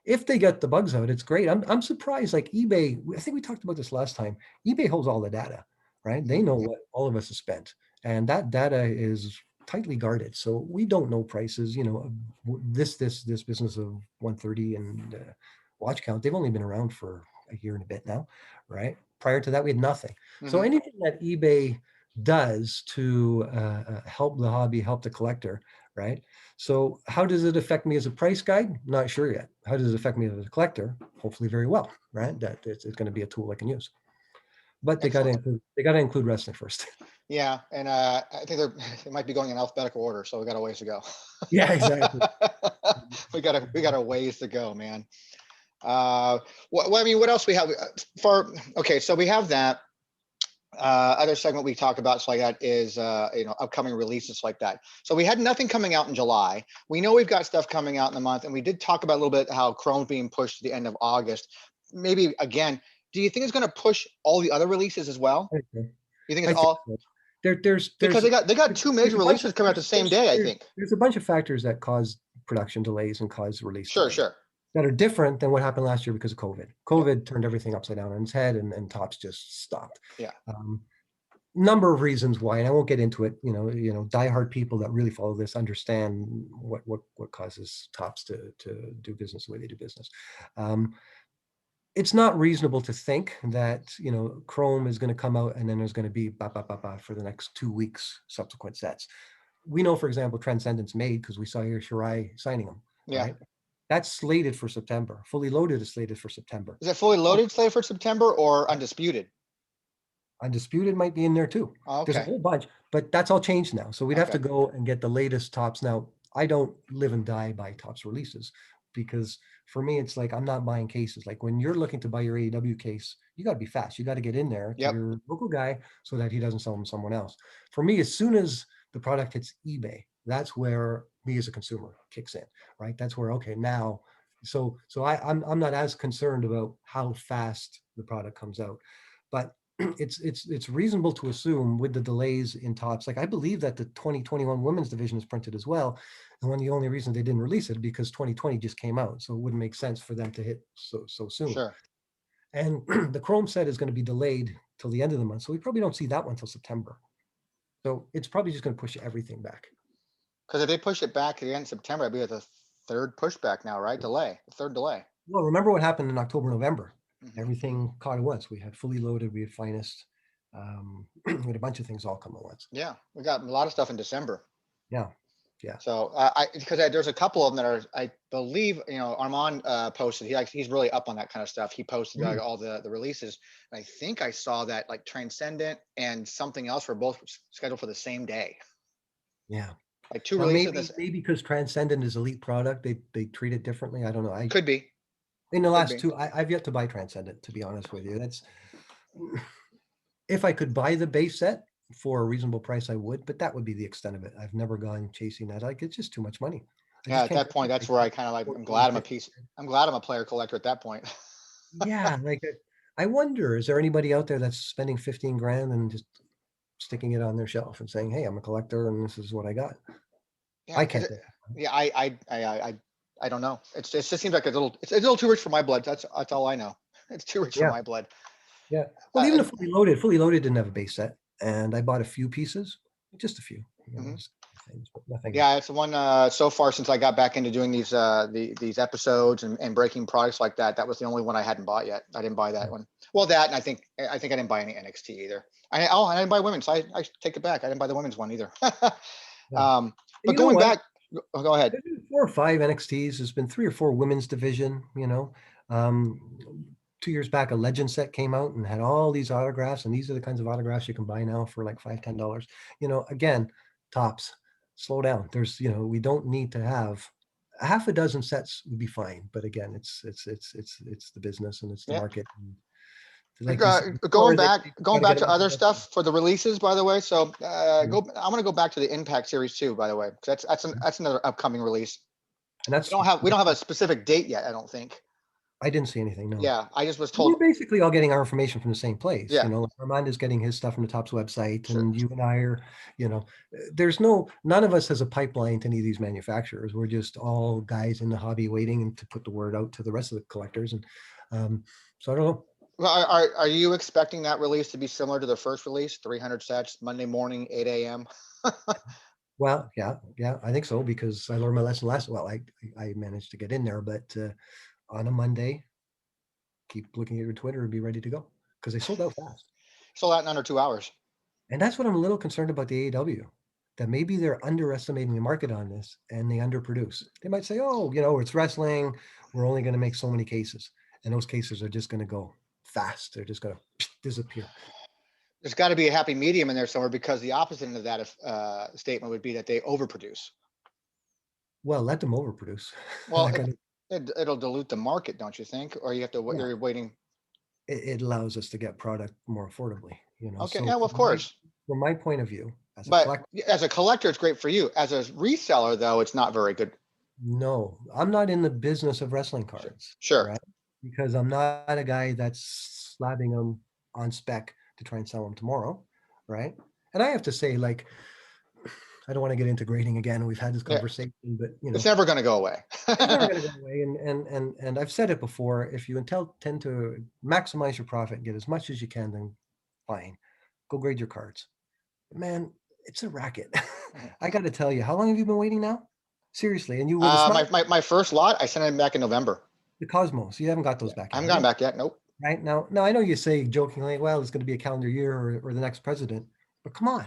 If they get the bugs out, it's great. I'm surprised, like eBay, I think we talked about this last time. eBay holds all the data, right? They Hmm. know what all of us have spent, and that data is tightly guarded. So we don't know prices, this business of 130 and watch count, they've only been around for a year and a bit now, right? Prior to that, we had nothing. So Hmm. anything that eBay does to help the hobby, help the collector, right? So how does it affect me as a price guide? Not sure yet. How does it affect me as a collector? Hopefully very well, right? That it's going to be a tool I can use. But Excellent. they got to include wrestling first. Yeah, and I think they might be going in alphabetical order, so we got a ways to go. Yeah, exactly. We got a ways to go, man. I mean, what else we have for? Okay, so we have that. Other segment we talk about like that is upcoming releases like that. So we had nothing coming out in July. We know we've got stuff coming out in the month, and we did talk about a little bit how Chrome's being pushed to the end of August. Maybe again, do you think it's going to push all the other releases as well? Okay. You think I it's think all so. There, there's because there's they got two there's major a bunch of releases coming out the same day, I think. there's a bunch of factors that cause production delays and cause release Sure, delays sure. that are different than what happened last year because of COVID. Yep. COVID turned everything upside down on its head, and tops just stopped. Yeah. Um, Number of reasons why, and I won't get into it. Diehard people that really follow this understand what causes tops to do business the way they do business. Um, it's not reasonable to think that Chrome is going to come out and then there's going to be for the next 2 weeks subsequent sets. We know, for example, Transcendence made because we saw here Shirai signing them, Yeah. right? That's slated for September. Fully Loaded is slated for September. Is it fully loaded slate for September or undisputed? Undisputed might be in there too. Oh, There's a okay. whole bunch, but that's all changed now. So we'd have to Okay. go and get the latest tops. Now, I don't live and die by tops releases because for me, it's like I'm not buying cases. Like when you're looking to buy your AEW case, you got to be fast. You got to get in there to Yep. your local guy so that he doesn't sell them to someone else. For me, as soon as the product hits eBay, that's where me as a consumer kicks in, right? That's where, okay, now, I'm not as concerned about how fast the product comes out, but it's reasonable to assume with the delays in tops, like I believe that the 2021 women's division is printed as well, and one of the only reasons they didn't release it because 2020 just came out, so it wouldn't make sense for them to hit so soon. Sure. And the Chrome set is going to be delayed till the end of the month, so we probably don't see that one until September. So it's probably just going to push everything back. Because if they push it back to the end of September, it'd be the third pushback now, right? Delay. The third delay. Well, remember what happened in October, November? Hmm. Everything caught at once. We had Fully Loaded, we had Finest, we had a bunch of things all come at once. Yeah, we got a lot of stuff in December. Yeah, yeah. So because there's a couple of them that are, I believe, Armand posted. He's really up on that kind of stuff. He posted Mm, all the releases. And I think I saw that like Transcendent and something else were both scheduled for the same day. yeah. Like two Now releases. maybe because Transcendent is elite product, they treat it differently. I don't know. I Could be. In the Could last be. two, I've yet to buy Transcendent, to be honest with you. That's if I could buy the base set for a reasonable price, I would, but that would be the extent of it. I've never gone chasing that. Like it's just too much money. I Yeah, just at can't that point, that's where I kind of like. I'm glad I'm a piece. I'm glad I'm a player collector at that point. Yeah, like I wonder, is there anybody out there that's spending 15 grand and just sticking it on their shelf and saying, "Hey, I'm a collector and this is what I got." Yeah, I because can't think. yeah, I don't know. It just seems like a little too rich for my blood. That's all I know. It's too rich for Yeah, my blood. yeah. Well, even the Fully Loaded didn't have a base set, and I bought a few pieces, just a few, Mhm. just things, but nothing. Yeah, it's the one so far since I got back into doing these episodes and breaking products like that. That was the only one I hadn't bought yet. I didn't buy that one. Well, that and I think I didn't buy any NXT either. I didn't buy women's. So I take it back. I didn't buy the women's one either. Yeah. um, And but you know going what? back, go ahead. There's been 4 or 5 NXTs. There's been 3 or 4 women's division. Um, 2 years back, a Legend set came out and had all these autographs, and these are the kinds of autographs you can buy now for like $5, $10. Again, tops. Slow down. We don't need to have a half a dozen sets would be fine, but again, it's the business and it's the Yeah. market. Like you said Going before, back, they got going to back get them to out the other website. stuff for the releases, by the way. So Mhm. I'm going to go back to the Impact series too, by the way, because that's another upcoming release. And We don't have a specific date yet, I don't think. I didn't see anything. No. Yeah, I just was We're told. basically all getting our information from the same place. Yeah, You know, like Armand is getting his stuff from the Topps website, sure. and you and I are, you know, none of us has a pipeline to any of these manufacturers. We're just all guys in the hobby waiting and to put the word out to the rest of the collectors. And so I don't know. Well, are you expecting that release to be similar to the first release, 300 sets, Monday morning, 8 a.m.? Well, yeah, I think so because I learned my lesson last. Well, I managed to get in there, but on a Monday, keep looking at your Twitter and be ready to go because they sold out fast. Sold out in under 2 hours. And that's what I'm a little concerned about the AEW, that maybe they're underestimating the market on this and they underproduce. They might say, oh, it's wrestling. We're only going to make so many cases. And those cases are just going to go fast. They're just going to disappear. There's got to be a happy medium in there somewhere, because the opposite of that statement would be that they overproduce. Well, let them overproduce. Well, Like, it'll dilute the market, don't you think? Or you have to, yeah, you're waiting. it allows us to get product more affordably, Okay, So yeah, well, of course. from my point of view, as a But collector, as a collector, it's great for you. As a reseller, though, it's not very good. no, I'm not in the business of wrestling Sure. cards, Sure. right? Because I'm not a guy that's slabbing them on spec to try and sell them tomorrow, right? And I have to say, like, I don't want to get into grading again. We've had this Yeah. conversation, but It's never going to go away. it's never going to go away. And I've said it before. If you tend to maximize your profit and get as much as you can, then fine, go grade your cards. Man, it's a racket. I got to tell you, how long have you been waiting now? Seriously, and you with a smile. My first lot, I sent it back in November. The Cosmos, you haven't got those Yeah, back I yet, haven't have gotten you? back yet. Nope. Right now, I know you say jokingly, well, it's going to be a calendar year or the next president, but come on.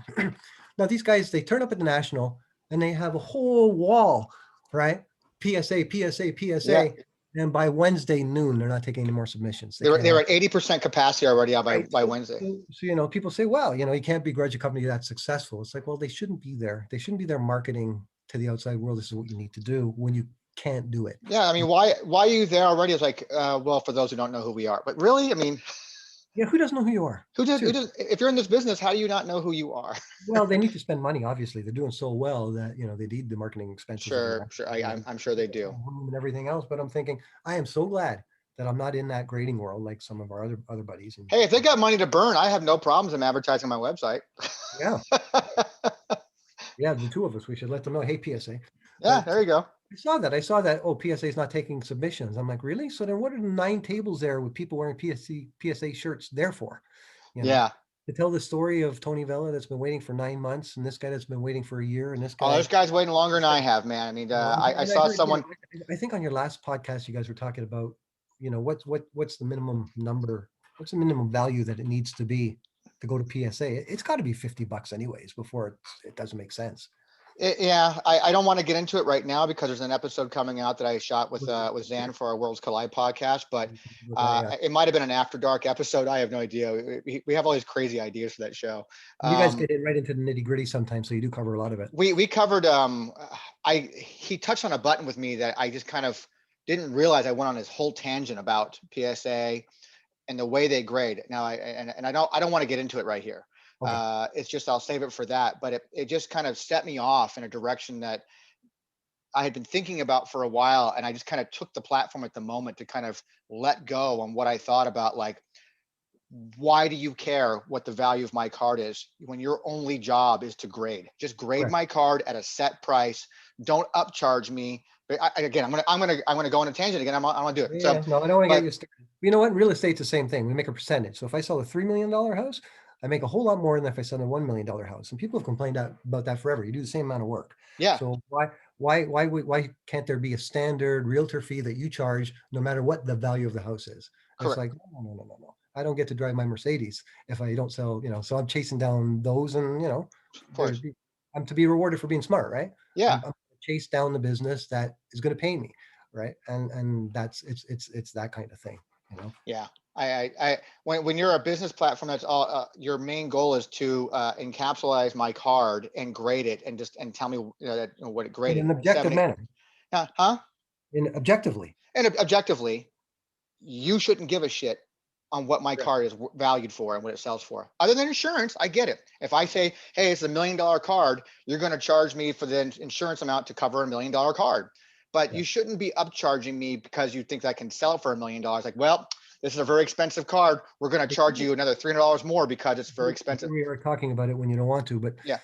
Now these guys, they turn up at the National and they have a whole wall, right? PSA, PSA, Yeah, PSA. And by Wednesday noon, they're not taking any more submissions. They they were can't they were handle at 80% capacity already out it. Right. by Wednesday. So, people say, well, you can't begrudge a company that's successful. It's like, well, they shouldn't be there. They shouldn't be there marketing to the outside world. This is what you need to do when you can't do it. Yeah, I mean, why are you there already? It's like, well, for those who don't know who we are, but really, I mean, Yeah, who doesn't know who you are? who Seriously. does? If you're in this business, how do you not know who you are? Well, they need to spend money. Obviously, they're doing so well that they need the marketing expenses of the Sure, rest sure, and I'm sure they do. room and everything else. But I'm thinking, I am so glad that I'm not in that grading world like some of our other buddies. And Hey, if they got money to burn, I have no problems in advertising my website. yeah, yeah, the two of us, we should let them know. Hey, PSA. Yeah, But there you go. I saw that. Oh, PSA is not taking submissions. I'm like, really? So then, what are the 9 tables there with people wearing PSA shirts there for? You know, Yeah. to tell the story of Tony Vella that's been waiting for 9 months, and this guy that's been waiting for a year, and this Oh, guy. there's guys waiting longer than I have, man. I mean, I And I saw heard, someone. I think on your last podcast, you guys were talking about, what's the minimum number, what's the minimum value that it needs to be to go to PSA? It's got to be $50 anyways before it doesn't make sense. Yeah, I don't want to get into it right now because there's an episode coming out that I shot with Zan for our Worlds Collide podcast, but Yeah. it might have been an after dark episode. I have no idea. We have all these crazy ideas for that show. You guys get in right into the nitty gritty sometimes, so you do cover a lot of it. We covered. He touched on a button with me that I just kind of didn't realize. I went on this whole tangent about PSA and the way they grade. Now, I don't want to get into it right here. Okay. It's just I'll save it for that. But it just kind of set me off in a direction that I had been thinking about for a while, and I just kind of took the platform at the moment to kind of let go on what I thought about, like, why do you care what the value of my card is when your only job is to grade? Just grade Correct. my card at a set price. Don't upcharge me. But again, I'm gonna go on a tangent again. I'm gonna do it. Yeah, So, no, I don't want to get but you started. You know what? Real estate's the same thing. We make a percentage. So if I sell a $3 million house, I make a whole lot more than if I sell a $1 million house. And people have complained about that forever. You do the same amount of work. yeah, So why can't there be a standard realtor fee that you charge no matter what the value of the house is? It's correct. like, no. I don't get to drive my Mercedes if I don't sell, so I'm chasing down those and, Of course. I'm to be rewarded for being smart, right? Yeah. I'm gonna chase down the business that is going to pay me. Right. And that's, it's that kind of thing, Yeah. When you're a business platform, that's all, your main goal is to encapsulate my card and grade it and tell me what it in graded. an objective manner, Huh? in objectively. And objectively, you shouldn't give a shit on what my Correct. card is valued for and what it sells for. Other than insurance, I get it. If I say, hey, it's $1 million card, you're going to charge me for the insurance amount to cover $1 million card. But Yeah. you shouldn't be upcharging me because you think that I can sell it for $1 million. Like, well, this is a very expensive card. We're going to charge you another $300 more because it's very expensive. Here we are talking about it when you don't want to, but Yeah,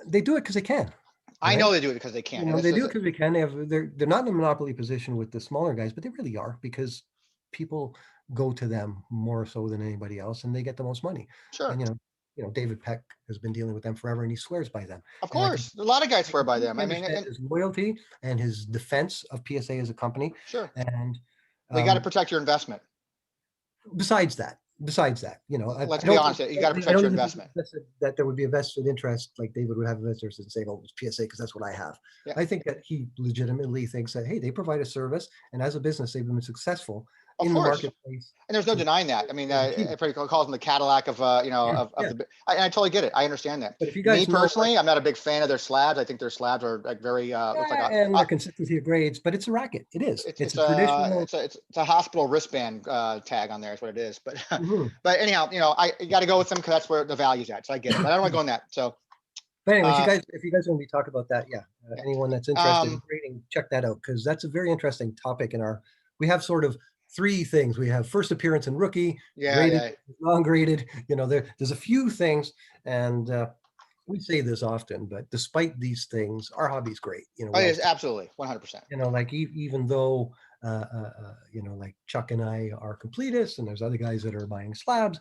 they do it because they can, I right? know they do it because they You can. And know, this they do is it because they can. They're not in a monopoly position with the smaller guys, but they really are because people go to them more so than anybody else, and they get the most money. sure. And David Peck has been dealing with them forever, and he swears by them. Of And course, a lot of guys I swear by them. completely I mean, understand and his loyalty and his defense of PSA as a company. sure, And well, you got to um, protect your investment. besides that, Let's I be don't think honest, you got to I protect don't your think investment. that there would be a vested interest like David would have a vested interest in saying, "Oh, it's PSA because that's what I have." Yeah, I think that he legitimately thinks that hey, they provide a service, and as a business, they've been successful of in the course. marketplace And there's no to denying that. I mean, compete. everybody calls them the Cadillac of, of Yeah, the. I totally get it. I understand that. but if you Me guys know what, personally, I'm not a big fan of their slabs. I think their slabs are like very looks like and their consistency of grades, but it's a racket. It is. it's It's a traditional. it's a hospital wristband tag on there is what it is. But Mhm. but anyhow, I got to go with them because that's where the value's at. So I get it. But I don't want to go on that. So But anyways, uh, if you guys want to talk about that, yeah, yeah. anyone that's interested in Um, grading, check that out because that's a very interesting topic in our. We have sort of three things. We have first appearance and rookie, yeah, graded, yeah. non-graded. There's a few things, and we say this often, but despite these things, our hobby's great. Oh, We yes, always absolutely, 100%. like even though like Chuck and I are completists and there's other guys that are buying slabs,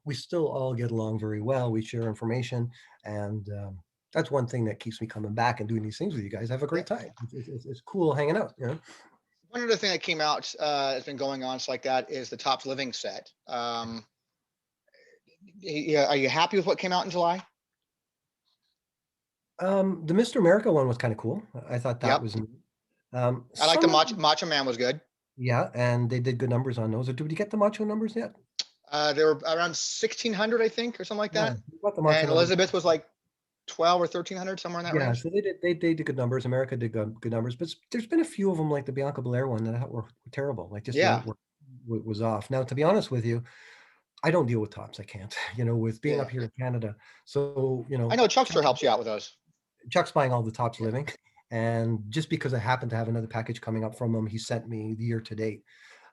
we still all get along very well. We share information, and that's one thing that keeps me coming back and doing these things with you guys. I have a Yeah. great time. It's cool hanging out. One other thing that came out has been going on, so like that, is the Tops Living set. Yeah, are you happy with what came out in July? The Mr. America one was kind of cool. I thought that Yep. was neat. I like the Some of Macho Man was good. Yeah, and they did good numbers on those. Did you get the Macho numbers yet? They were around 1,600, I think, or something like Yeah, that. we got the Macho And numbers. Elizabeth was like 12 or 1,300, somewhere in that Yeah, range. so they did good numbers. America did good numbers, but there's been a few of them like the Bianca Belair one that were terrible. Like just the Yeah, artwork was off. Now, to be honest with you, I don't deal with tops. I can't. With being yeah. up here in Canada. So I know Chuck, Chuckster helps you out with those. Chuck's buying all the tops Yeah, living, and just because I happen to have another package coming up from him, he sent me the year to date.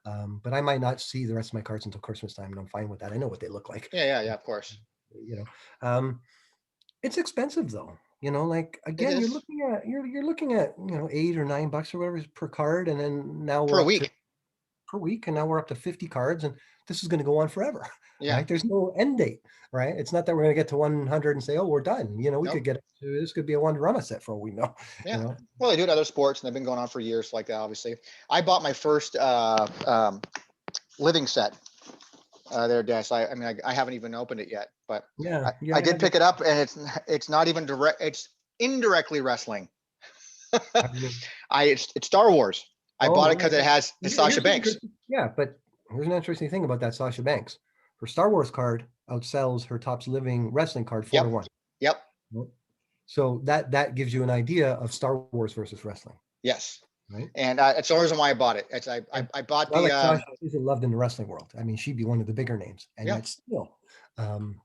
But I might not see the rest of my cards until Christmas time, and I'm fine with that. I know what they look like. yeah, yeah, yeah. Of course, You know, um, it's expensive though. Like it again, is you're looking at $8 or $9 or whatever per card, and then now per we're up to week. per week, and now we're up to 50 cards, and this is going to go on forever, Yeah. right? There's no end date, right? It's not that we're going to get to 100 and say, oh, we're done. We Nope. could get up to this could be a Wonderama set for all we know, you Yeah. know. Well, they do it in other sports, and they've been going on for years, like that. Obviously, I bought my first living set their desk. I mean, I haven't even opened it yet, but Yeah, yeah, I I did have it. pick it up, and it's not even direct. It's indirectly wrestling. How do you mean? It's Star Wars. I bought it Oh, because it okay. has the Sasha Here's the Banks. interesting, yeah, but here's an interesting thing about that Sasha Banks. Her Star Wars card outsells her Topps Living wrestling card 4 to Yep. 1. Yep. Right? So that gives you an idea of Star Wars versus wrestling, Yes. right? And it's the reason why I bought it. It's Yeah. I It's bought not the like Sasha isn't loved in the wrestling world. I mean, she'd be one of the bigger names, and yeah, yet still, um,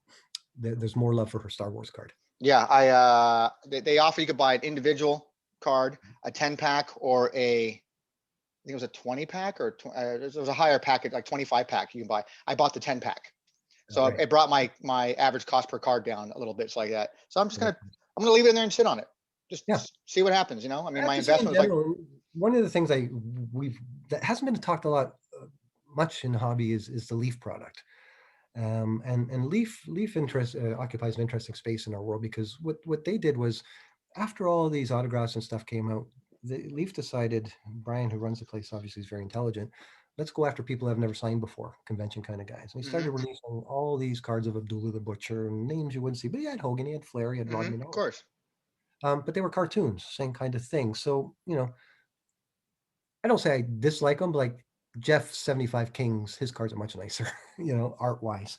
there's more love for her Star Wars card. yeah. They offer you could buy an individual card, a 10 pack, or I think it was a 20 pack, or there was a higher package, like 25 pack you can buy. I bought the 10 pack, so Right. it brought my average cost per card down a little bit, so like that. So Right. I'm gonna leave it in there and sit on it. Yeah. Just see what happens. I I mean, have my to say, in investment was like, general, one of the things we've that hasn't been talked a lot much in hobby is the leaf product. And leaf interest occupies an interesting space in our world because what they did was after all these autographs and stuff came out, the Leaf decided, Brian, who runs the place, obviously is very intelligent. Let's go after people I've never signed before, convention kind of guys. And he started mm-hmm, releasing all these cards of Abdullah the Butcher and names you wouldn't see, but he had Hogan, he had Flair, he had mm-hmm, Rodman, of all. course, But they were cartoons, same kind of thing. So I don't say I dislike them, but like Jeff 75 Kings, his cards are much nicer, art wise.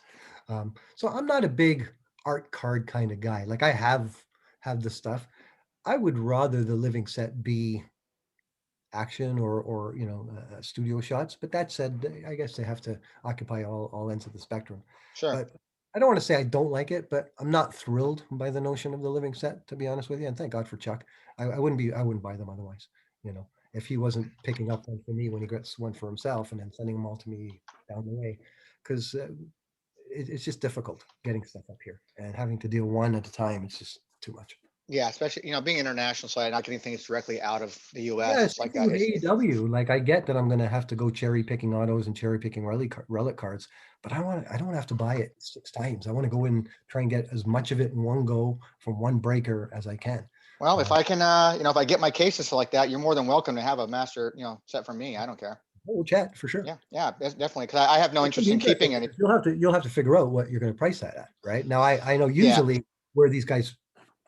So I'm not a big art card kind of guy. Like I have the stuff. I would rather the living set be action or studio shots. But that said, I guess they have to occupy all ends of the spectrum. Sure. But I don't want to say I don't like it, but I'm not thrilled by the notion of the living set, to be honest with you. And thank God for Chuck. I wouldn't buy them otherwise. If he wasn't picking up one for me when he gets one for himself and then sending them all to me down the way, because it's just difficult getting stuff up here and having to deal one at a time. It's just too much. Yeah, especially being international, so not getting things directly out of the U.S. Yeah, It's same like thing that. with It's AEW. Like I get that I'm going to have to go cherry picking autos and cherry picking relic cards, but I don't have to buy it 6 times. I want to go in, try and get as much of it in one go from one breaker as I can. well, if I can, if I get my cases like that, you're more than welcome to have a master, set for me. I don't care. We'll chat for sure. Yeah, yeah, definitely. Because I have no It's gonna interest be in interesting keeping any. because you'll have to figure out what you're going to price that at, right? Now I know Yeah, usually where these guys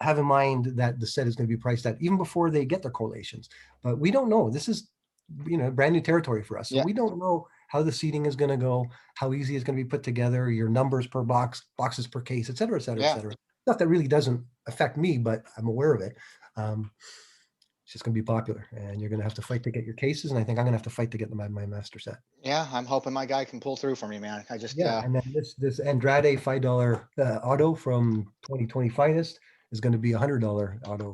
have in mind that the set is going to be priced at even before they get their collations, but we don't know. This is brand new territory for us, so yeah, we don't know how the seating is going to go, how easy it's going to be put together, your numbers per box, boxes per case, et cetera, et cetera, et yeah. cetera. Stuff that really doesn't affect me, but I'm aware of it. Um, it's just going to be popular, and you're going to have to fight to get your cases, and I think I'm going to have to fight to get my master set. Yeah, I'm hoping my guy can pull through for me, man. I just, Yeah, and then this Andrade $5 auto from 2020 Finest is going to be $100 auto.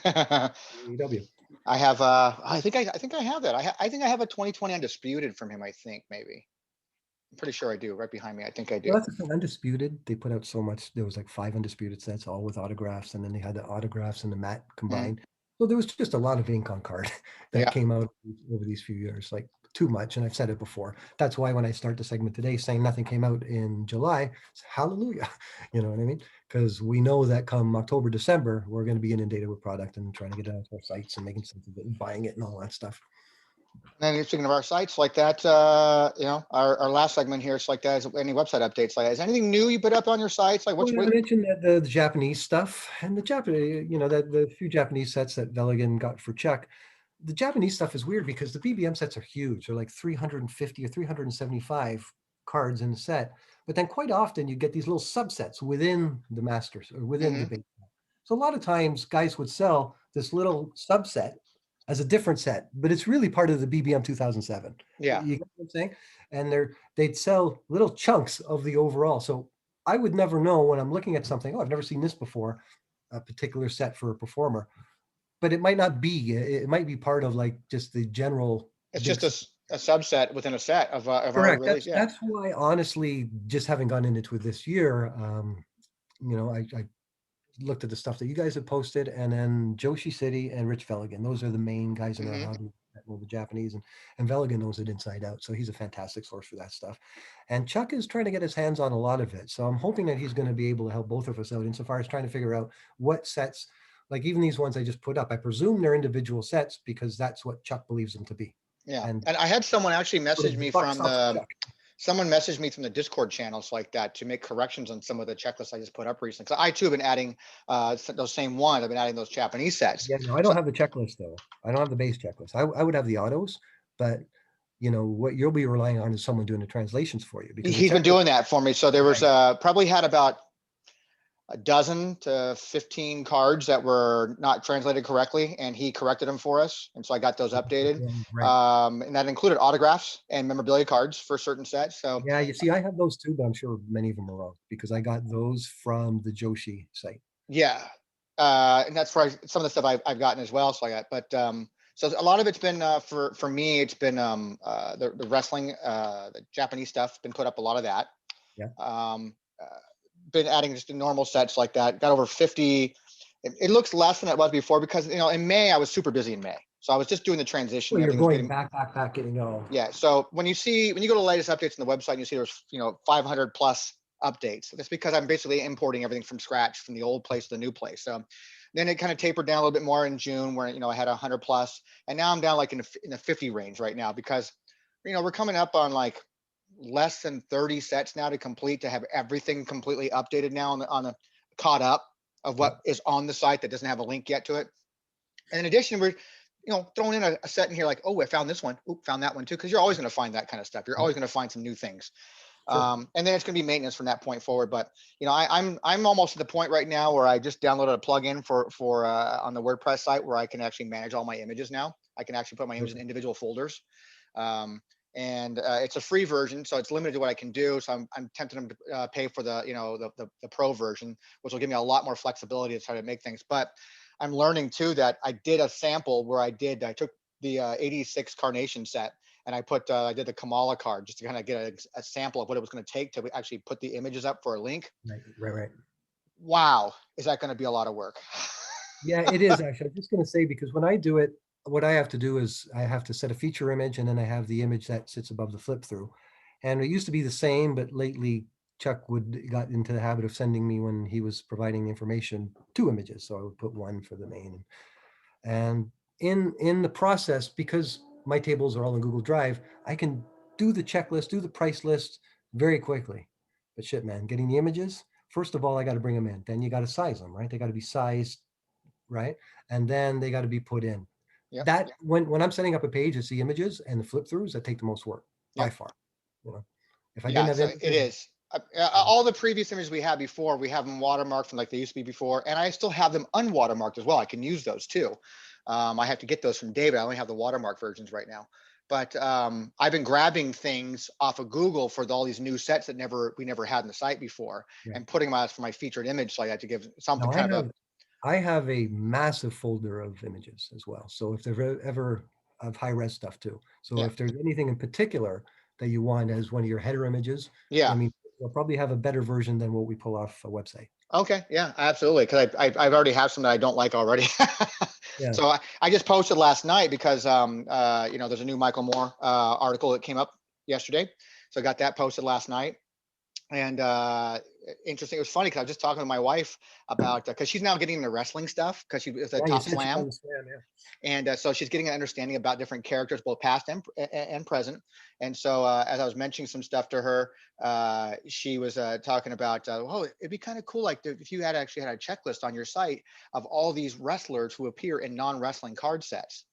AEW. I have, I think I have that. I think I have a 2020 undisputed from him. I think maybe. I'm pretty sure I do. Right behind me, I think I Well, do. that's the thing. Undisputed, they put out so much. There was like 5 undisputed sets, all with autographs, and then they had the autographs and the mat Mhm. combined. So there was just a lot of ink on card that Yeah. came out over these few years, like too much. And I've said it before. That's why when I start the segment today saying nothing came out in July, it's hallelujah. You know what I mean? Because we know that come October, December, we're going to be inundated with product and trying to get it onto our sites and making sense of it and buying it and all that stuff. And then speaking of our sites like that, our last segment here, it's like that. Is any website updates? Like, is anything new you put up on your sites? Like, Well, what's I what? mentioned that the Japanese stuff and the Japanese, that the few Japanese sets that Veligan got for Czech. The Japanese stuff is weird because the BBM sets are huge. They're like 350 or 375 cards in the set. But then quite often you get these little subsets within the masters or within the Hmm. base. So a lot of times guys would sell this little subset as a different set, but it's really part of the BBM 2007. Yeah, You get what I'm saying? And they'd sell little chunks of the overall. So I would never know when I'm looking at something, oh, I've never seen this before, a particular set for a performer, but it might not be. It might be part of like just the general it's big just set. a subset within a set of our Correct. release. That's Yeah, that's why honestly, just having gotten into it this year, I looked at the stuff that you guys have posted, and then Joshi City and Rich Veligan. Those are the main guys in our hmm, hobby that know the Japanese, and Veligan knows it inside out. So he's a fantastic source for that stuff. And Chuck is trying to get his hands on a lot of it. So I'm hoping that he's going to be able to help both of us out insofar as trying to figure out what sets, like even these ones I just put up. I presume they're individual sets because that's what Chuck believes them to be. yeah. And And I had someone actually sort of message the me buck from stops with the Chuck. someone messaged me from the Discord channels like that to make corrections on some of the checklists I just put up recently. Because I too have been adding those same ones. I've been adding those Japanese sets. Yeah, no, I So don't have the checklist though. I don't have the base checklist. I would have the autos, but what you'll be relying on is someone doing the translations for you because the he's been checklist, doing that for me. So there was right? probably had about a dozen to 15 cards that were not translated correctly, and he corrected them for us. And so I got those updated. Right. And that included autographs and memorabilia cards for certain sets. So Yeah, you see, I have those too, but I'm sure many of them are wrong because I got those from the Joshi site. yeah, and that's where some of the stuff I've gotten as well. So I got, but so a lot of it's been for me, it's been the wrestling, the Japanese stuff. Been put up a lot of that. Yeah. Um, been adding just normal sets like that. Got over 50. It looks less than it was before because in May I was super busy in May, so I was just doing the transition. Well, you're Everything was going getting back, getting all. yeah. So when you go to the latest updates on the website, and you see there's 500 plus updates. That's because I'm basically importing everything from scratch from the old place to the new place. So then it kind of tapered down a little bit more in June, where I had 100 plus, and now I'm down like in the 50 range right now because we're coming up on like less than 30 sets now to complete to have everything completely updated now on the caught up of Yeah. what is on the site that doesn't have a link yet to it. And in addition, we're throwing in a set in here like, oh, I found this one. Oop, found that one too. Because you're always going to find that kind of stuff. You're Yeah. always going to find some new things. Sure. And then it's going to be maintenance from that point forward. But I'm almost at the point right now where I just downloaded a plugin for on the WordPress site where I can actually manage all my images now. I can actually put my images in individual folders. And it's a free version, so it's limited to what I can do. So I'm tempting them to pay for the, the pro version, which will give me a lot more flexibility to try to make things. But I'm learning too that I did a sample where I took the 86 carnation set, and I did the Kamala card just to kind of get a sample of what it was going to take to actually put the images up for a link. Right. Wow, is that going to be a lot of work? Yeah, it is actually. I'm just going to say, because when I do it, what I have to do is I have to set a feature image, and then I have the image that sits above the flip through. And it used to be the same, but lately Chuck got into the habit of sending me, when he was providing information, two images. So I would put one for the main. And in the process, because my tables are all in Google Drive, I can do the checklist, do the price list very quickly. But shit, man, getting the images, first of all, I got to bring them in. Then you got to size them, right? They got to be sized, right? And then they got to be put in. Yep. That when I'm setting up a page, it's the images and the flip throughs that take the most work by Yep. far. You know, if I didn't Yeah, have so images, it is. All the previous images we had before, we have them watermarked from like they used to be before, and I still have them unwatermarked as well. I can use those too. I have to get those from David. I only have the watermark versions right now. But I've been grabbing things off of Google for all these new sets that we never had in the site before, yeah. and putting them out for my featured image. So I had to give something Now kind of a. I have a massive folder of images as well. So if there's ever of high res stuff too. So Yeah. if there's anything in particular that you want as one of your header images, I Yeah. mean, we'll probably have a better version than what we pull off a website. Okay. Yeah, absolutely. Because I've already have some that I don't like already. Yeah. So I just posted last night because there's a new Michael Moore article that came up yesterday. So I got that posted last night. And interesting. It was funny because I was just talking to my wife about because she's now getting into wrestling stuff because she was a Yeah, you top said she's on slam. the slam, yeah. And so she's getting an understanding about different characters, both past and present. And so as I was mentioning some stuff to her, she was talking about, oh, it'd be kind of cool, like if you had actually had a checklist on your site of all these wrestlers who appear in non-wrestling card sets.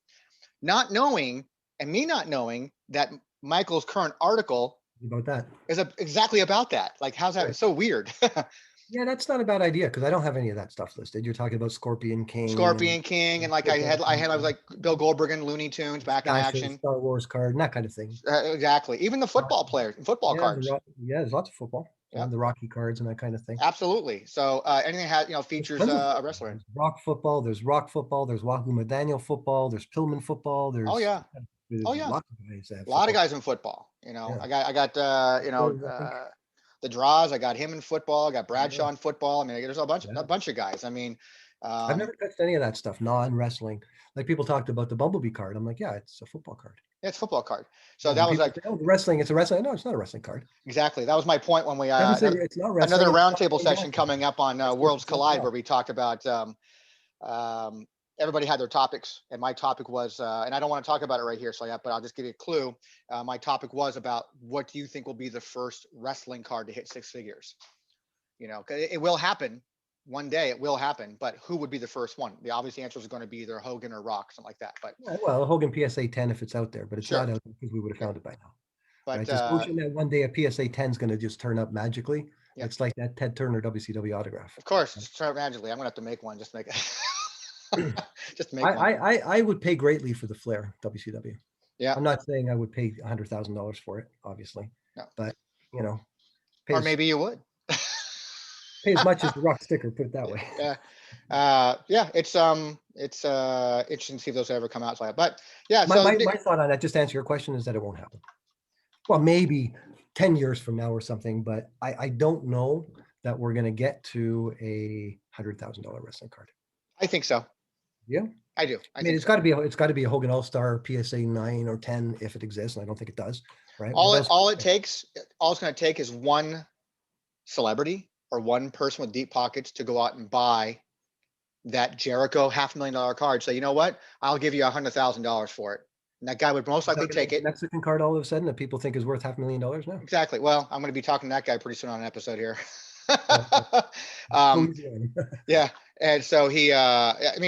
Not knowing, and me not knowing, that Michael's current article About that. is exactly about that. Like, how's that? Right. It's so weird. Yeah, that's not a bad idea, because I don't have any of that stuff listed. You're talking about Scorpion King Scorpion King, and like I was like Bill Goldberg and Looney Tunes back in Stashes, action. Star Wars card, and that kind of thing. Exactly. Even the football players, football Yeah, cards. yeah, there's lots of football. Yeah, Yeah, the Rocky cards and that kind of thing. absolutely. So anything that has There's features tons of a football. wrestler in. There's rock football, there's Wahoo McDaniel football, there's Pillman football, Oh there's yeah, oh yeah. lots of guys that have A lot of football. guys in football. Yeah. I got I think. the Draws. I got him in football. I got Yeah. Bradshaw in football. I mean, there's a Yeah. bunch of guys. I mean, I've never touched any of that stuff, non-wrestling. Like people talked about the Bumblebee card. I'm like, yeah, it's a football card. yeah, it's a football card. So Yeah, that when was people like say, oh, wrestling, it's a wrestling. No, it's not a wrestling card. exactly that was my point when we Never said it's not wrestling. another It's roundtable not session coming up on Worlds Collide where we talked about everybody had their topics, and my topic was, and I don't want to talk about it right here, but I'll just give you a clue. My topic was about what do you think will be the first wrestling card to hit six figures? It will happen one day. It will happen, but who would be the first one? The obvious answer is going to be either Hogan or Rock, something like that. But well, Hogan PSA 10 if it's out there, but it's sure, not out there because we would have yeah. found it by now. But Right? This notion that one day a PSA 10 is going to just turn up magically. yeah, It's like that Ted Turner WCW autograph. of course, start magically. I'm gonna have to make one. Just make it. Just make one. I would pay greatly for the Flair WCW. Yeah. I'm not saying I would pay $100,000 for it, obviously, No. but Or maybe you would. pay as much as the Rock sticker. Put it that way. Yeah. Yeah. It's interesting to see if those ever come out. But yeah. My thought on that, just to answer your question, is that it won't happen. Well, maybe 10 years from now or something, but I don't know that we're going to get to a $100,000 wrestling card. I think so. Yeah, I do. I mean, it's got to be a Hogan All-Star PSA 9 or 10 if it exists, and I don't think it does. Right? All it's going to take is one celebrity or one person with deep pockets to go out and buy that Jericho $500,000 card. So you know what? I'll give you $100,000 for it. And that guy would most likely take it. Mexican card all of a sudden that people think is worth $500,000 now. Exactly. Well, I'm going to be talking to that guy pretty soon on an episode here. Yeah. And so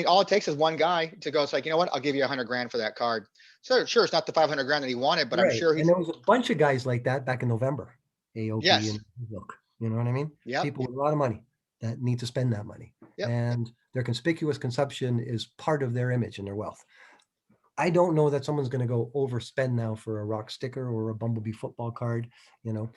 all it takes is one guy to go. It's like, you know what? I'll give you $100,000 for that card. So sure, it's not the $500,000 that he wanted, but right. I'm sure And there was a bunch of guys like that back in November. AOP yes. and look, you know what I mean? Yeah. People with a lot of money that need to spend that money, and their conspicuous consumption is part of their image and their wealth. I don't know that someone's going to go overspend now for a rock sticker or a Bumblebee football card. You know,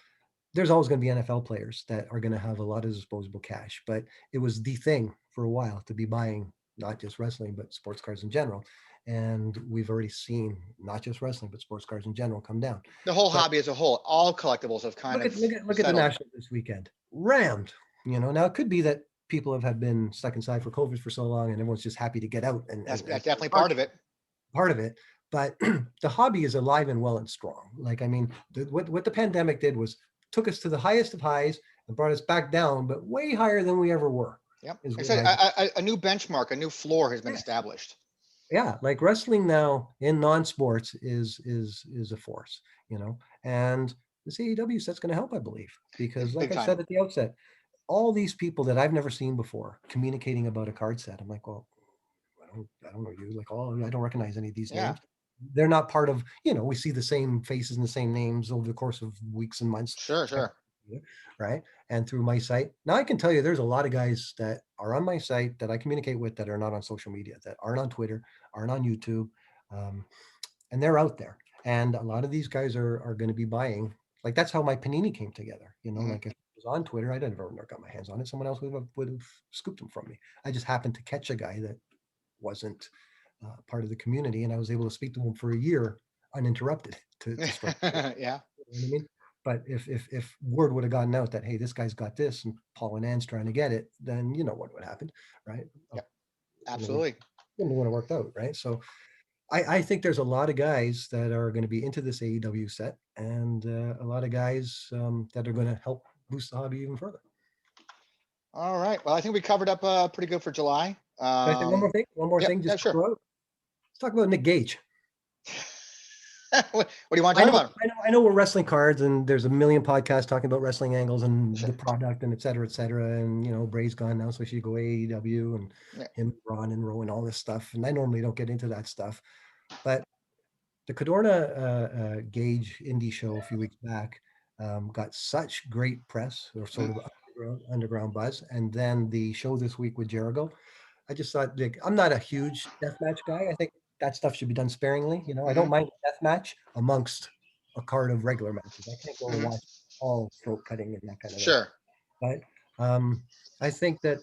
there's always going to be NFL players that are going to have a lot of disposable cash, but it was the thing for a while to be buying not just wrestling, but sports cars in general. And we've already seen not just wrestling, but sports cars in general come down. The whole So hobby as a whole, all collectibles have kind look of at look at the settled. Nationals this weekend, rammed. You know, now it could be that people have been stuck inside for COVID for so long, and everyone's just happy to get out That's and definitely watch part of it. part of it. But the hobby is alive and well and strong. Like, I mean, what the pandemic did was took us to the highest of highs and brought us back down, but way higher than we ever were. Yep. Is I what said I a new benchmark, a new floor has been yes, established. yeah. Like wrestling now in non-sports is a force, you know, and the AEW set's going to help, I believe, because like Big I time. said at the outset, all these people that I've never seen before communicating about a card set. I'm like, well, I don't know you. Like, oh, I don't recognize any of these Yeah. names. They're not part of, you know, we see the same faces and the same names over the course of weeks and months, Sure, sure. right? And through my site. Now I can tell you there's a lot of guys that are on my site that I communicate with that are not on social media, that aren't on Twitter, aren't on YouTube. Um, and they're out there. And a lot of these guys are going to be buying. Like that's how my Panini came together. You know, Hmm. like if it was on Twitter, I never got my hands on it. Someone else would have scooped them from me. I just happened to catch a guy that wasn't part of the community, and I was able to speak to him for a year uninterrupted to start. You know Yeah. what I mean? But if word would have gotten out that hey, this guy's got this, and Paul and Ann's trying to get it, then you know what would happen, right? Yep. You know, Absolutely. it would have worked out, right? So I think there's a lot of guys that are going to be into this AEW set, and a lot of guys that are going to help boost the hobby even further. All right. Well, I think we covered up pretty good for July. Can I say one more thing? One more Yep. thing, Yeah. just to Sure. throw out. Let's talk about Nick Gage. What do you want to talk about? I know we're wrestling cards, and there's a million podcasts talking about wrestling angles and the Sure. product, and et cetera, et cetera. And you know, Bray's gone now, so she go AEW, and Yeah. him, Ron, and Rowan, all this stuff. And I normally don't get into that stuff, but the Cadorna Gage indie show a few weeks back got such great press, or sort Mhm. of underground buzz, and then the show this week with Jericho. I just thought, like, I'm not a huge deathmatch guy. I think that stuff should be done sparingly. You know, I don't Mhm. mind a deathmatch amongst a card of regular matches. I can't go and Mhm. watch all throat cutting and that kind of thing. Sure. But I think that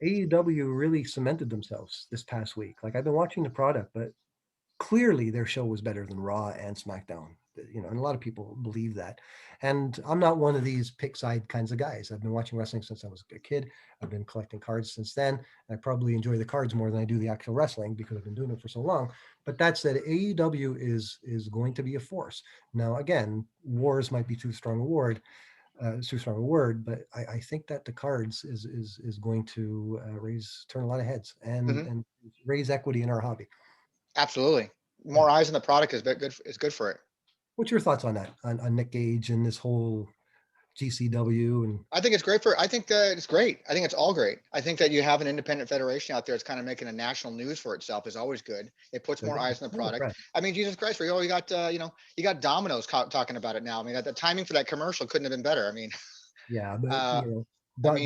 AEW really cemented themselves this past week. Like I've been watching the product, but clearly their show was better than Raw and SmackDown. You know, and a lot of people believe that. And I'm not one of these pick side kinds of guys. I've been watching wrestling since I was a kid. I've been collecting cards since then. I probably enjoy the cards more than I do the actual wrestling because I've been doing it for so long. But that said, AEW is going to be a force. Now, again, wars might be too strong a word, but I think that the cards is going to turn a lot of heads Mhm. and raise equity in our hobby. Absolutely. Yeah. More eyes on the product is good. Is good for it. What's your thoughts on that, on Nick Gage and this whole GCW and I think it's great for. I think that it's great. I think it's all great. I think that you have an independent federation out there that's kind of making a national news for itself is always good. It puts more eyes on the I'm product. impressed. I mean, Jesus Christ, you got you got Domino's talking about it now. I mean, the timing for that commercial couldn't have been better. I mean, Yeah, but uh, you know,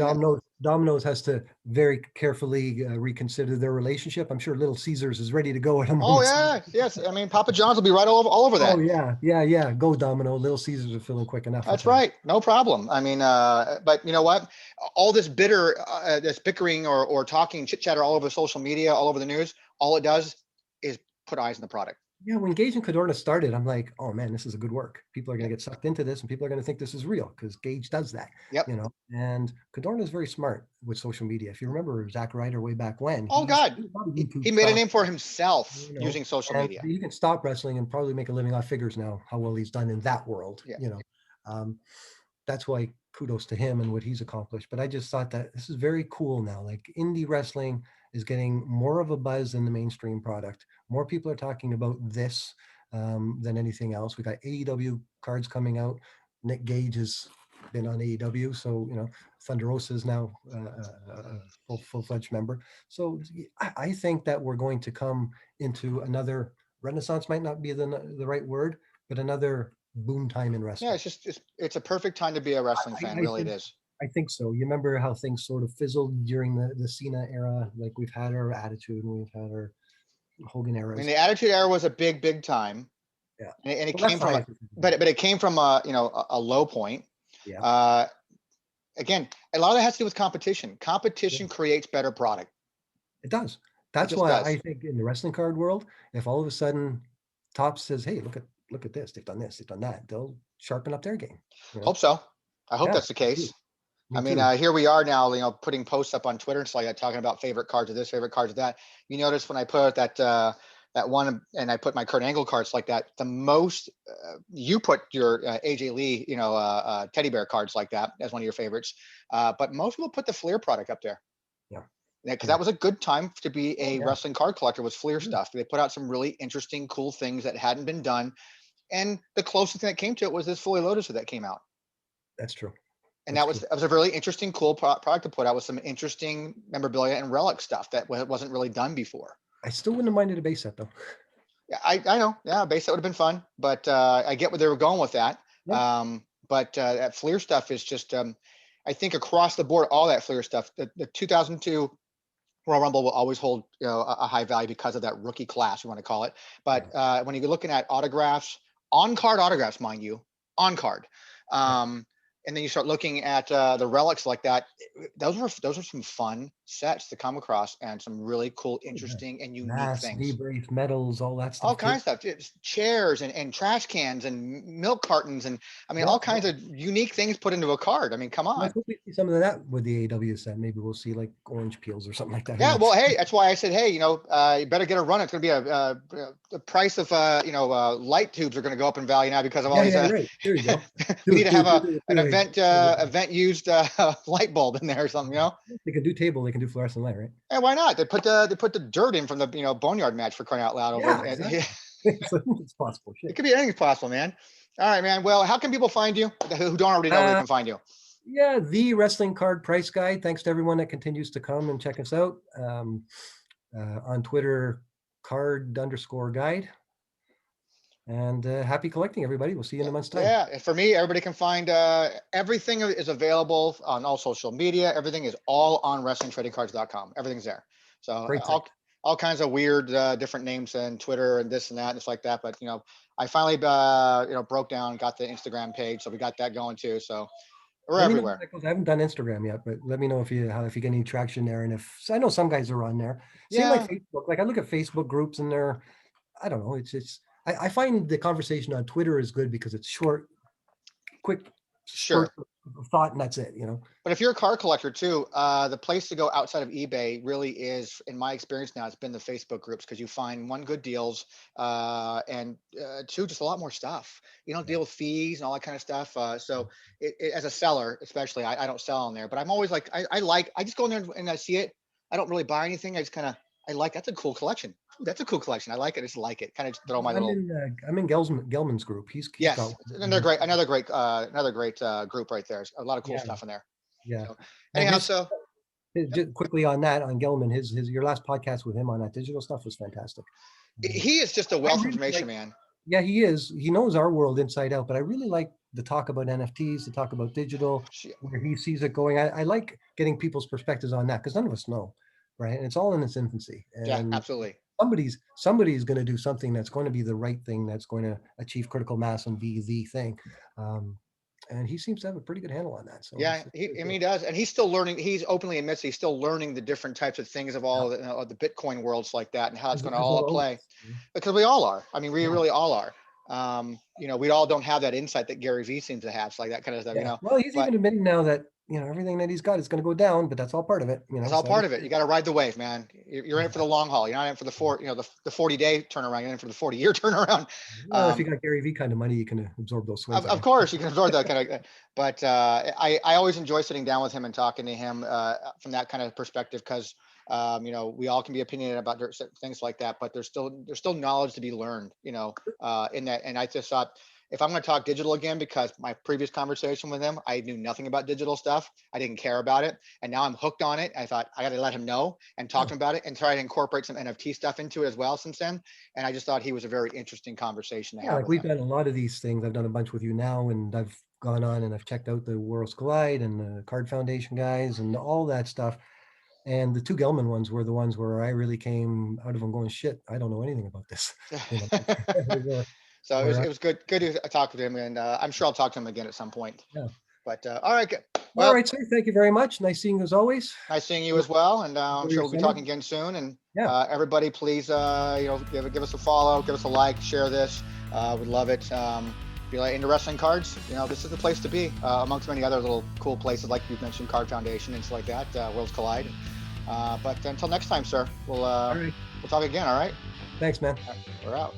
I mean, Domino's has to very carefully reconsider their relationship. I'm sure Little Caesars is ready to go at a oh moment's yeah, notice. yes. I mean, Papa John's will be right all over Oh that. yeah, yeah, yeah. Go Domino. Little Caesars are filling quick enough with That's them. right. No problem. I mean, but you know what? All this this bickering or talking chit chatter all over social media, all over the news, all it does is put eyes on the product. Yeah, when Gage and Cadorna started, I'm like, oh man, this is a good work. People are going Yep. to get sucked into this, and people are going to think this is real because Gage does that, Yep. you know. And Cadorna is very smart with social media. If you remember Zack Ryder way back when, Oh God, he bought a he YouTube made a stuff, name for himself you know, using social and media. he can stop wrestling and probably make a living off figures now. How well he's done in that world, Yeah. you know. Um, that's why kudos to him and what he's accomplished. But I just thought that this is very cool now. Like indie wrestling is getting more of a buzz than the mainstream product. More people are talking about this than anything else. We got AEW cards coming out. Nick Gage has been on AEW, so you know Thunder Rosa is now a full-fledged member. So I think that we're going to come into another renaissance. Might not be the right word, but another boom time in Yeah. wrestling. It's a perfect time to be a wrestling fan. I Really, it think is. I think so. You remember how things sort of fizzled during the Cena era? Like we've had our attitude and we've had our Hogan I mean, eras. the Attitude Era was a big time, Yeah. and it Well, that's came from why. a, but it came from a, a low point. Yeah. Uh, Again, a lot of that has to do with competition. Yeah. Competition creates better product. It does. It That's just why I does. think in the wrestling card world, if all of a sudden Topps says, "Hey, look at this. They've done this. They've done that," they'll sharpen up their game. You know. Hope so. I hope Yeah. that's the Me too. case. I Me mean, too. here we are now, putting posts up on Twitter and stuff like that, talking about favorite cards of this, favorite cards of that. You notice when I put out that one, and I put my Kurt Angle cards like that, the most you put your AJ Lee, teddy bear cards like that as one of your favorites, but most people put the Fleer product up there. Yeah. Yeah, because Yeah. that was a good time to be Oh a yeah. wrestling card collector, was Fleer Yeah. stuff. They put out some really interesting, cool things that hadn't been done, and the closest thing that came to it was this Fully Lotus that came out. That's true. And That's that true. was a really interesting, cool product to put out with some interesting memorabilia and relic stuff that wasn't really done before. I still wouldn't have minded a base set though. Yeah, I know. Yeah, base set would have been fun, but I get where they were going with that. Yeah. But that Fleer stuff is just, I think across the board, all that Fleer stuff, the 2002 Royal Rumble will always hold a high value because of that rookie class, you want to call it. But Yeah. when you're looking at autographs, on card autographs, mind you, on card, Yeah. and then you start looking at the relics like that. Those were some fun sets to come across, and some really cool, Oh, yeah. interesting, and unique Mass, things. V-brace, medals, all that All stuff too. kinds of stuff, just chairs and trash cans and milk cartons, and I mean Yeah. all kinds of unique things put into a card. I mean, come Let's on. hope we see some of that with the AW set. Maybe we'll see like orange peels or something like that. Who Yeah, knows? well, hey, that's why I said, hey, you better get a run. It's going to be the price of light tubes are going to go up in value now because of all Yeah, these. yeah, right. There you go. We need to have an Do it. event used light bulb in there or something. They can do table. They can do fluorescent light, right? Hey, why not? They put the dirt in from the boneyard match, for crying out loud, over. Yeah, exactly. It's possible. It Shit. could be anything possible, man. All right, man. Well, how can people find you who don't already know where they Uh, can find you? yeah, the wrestling card price guide. Thanks to everyone that continues to come and check us out. On Twitter, card_guide. And happy collecting, everybody. We'll see you in a month's time. Yeah, for me, everybody can find everything is available on all social media. Everything is all on wrestlingtradingcards.com. Everything's there. So Great site. all kinds of weird different names and Twitter and this and that and it's like that. But I finally broke down, got the Instagram page, so we got that going too. So we're Let me know how everywhere. that goes. I haven't done Instagram yet, but let me know if you get any traction there. And if I know some guys are on there. Same like Yeah, Facebook. Like I look at Facebook groups and they're, I don't know. I find the conversation on Twitter is good because it's short, quick spurt sure. of thought, and that's it. But if you're a car collector too, the place to go outside of eBay really is, in my experience now, it's been the Facebook groups, because you find one, good deals, and two, just a lot more stuff. You don't Yeah. deal with fees and all that kind of stuff. So as a seller, especially, I don't sell on there, but I'm always like, I just go in there and I see it. I don't really buy anything. I just kind of, that's a cool collection. Ooh, that's a cool collection. I like it. I just like it. Kind of throw my little. I'm in Gelman's group. He's got Yes, one. another great group right there. A lot of cool Yeah, stuff in there. yeah. So And anyhow, so. just quickly on that, on Gelman, his your last podcast with him on that digital stuff was fantastic. He is just a I wealth of really information, like, man. yeah, he is. He knows our world inside out, but I really like the talk about NFTs, the talk about digital, where he sees it going. I like getting people's perspectives on that because none of us know, right? And it's all in its infancy. Yeah, And absolutely. somebody's going to do something that's going to be the right thing, that's going to achieve critical mass and be the thing. And he seems to have a pretty good handle on that. So Yeah, he does, and he's still learning. He's openly admits he's still learning the different types of things of all of the Bitcoin worlds like that, and how it's going to as all well play. always. Because we all are. I mean, we Yeah. really all are. We all don't have that insight that Gary Vee seems to have, so like that kind of stuff. Yeah. Well, he's But even admitting now that everything that he's got is going to go down, but that's all part of it. it's all So part of it. You got to ride the wave, man. You're in it for the long haul. You're not in it for the 40-day turnaround. You're in it for the 40-year turnaround. well, if you got Gary Vee kind of money, you can absorb those swings. Of course, you can absorb that kind of. But I always enjoy sitting down with him and talking to him from that kind of perspective, because we all can be opinionated about things like that, but there's still knowledge to be learned, in that. And I just thought, if I'm going to talk digital again, because my previous conversation with him, I knew nothing about digital stuff. I didn't care about it. And now I'm hooked on it. I thought I got to let him know and talk to him about it and try to incorporate some NFT stuff into it as well since then. And I just thought he was a very interesting conversation to have Like with we've him. done a lot of these things. I've done a bunch with you now, and I've gone on and I've checked out the Worlds Collide and the Card Foundation guys and all that stuff. And the two Gelman ones were the ones where I really came out of them going, shit, I don't know anything about this. You know, where, So where it was good to talk with him, and I'm sure I'll talk to him again at some point. yeah. But all right, good. All Well, right, sir. Thank you very much. Nice seeing you as always. nice seeing you as well, and I'm Enjoy sure your we'll be summer. talking again soon. And Yeah. everybody, please, give us a follow, give us a like, share this. We'd love it. If you're into wrestling cards, this is the place to be, amongst many other little cool places like you mentioned, Card Foundation and stuff like that. Worlds Collide. But until next time, sir, we'll All right. talk again. All right. Thanks, man. All right, we're out.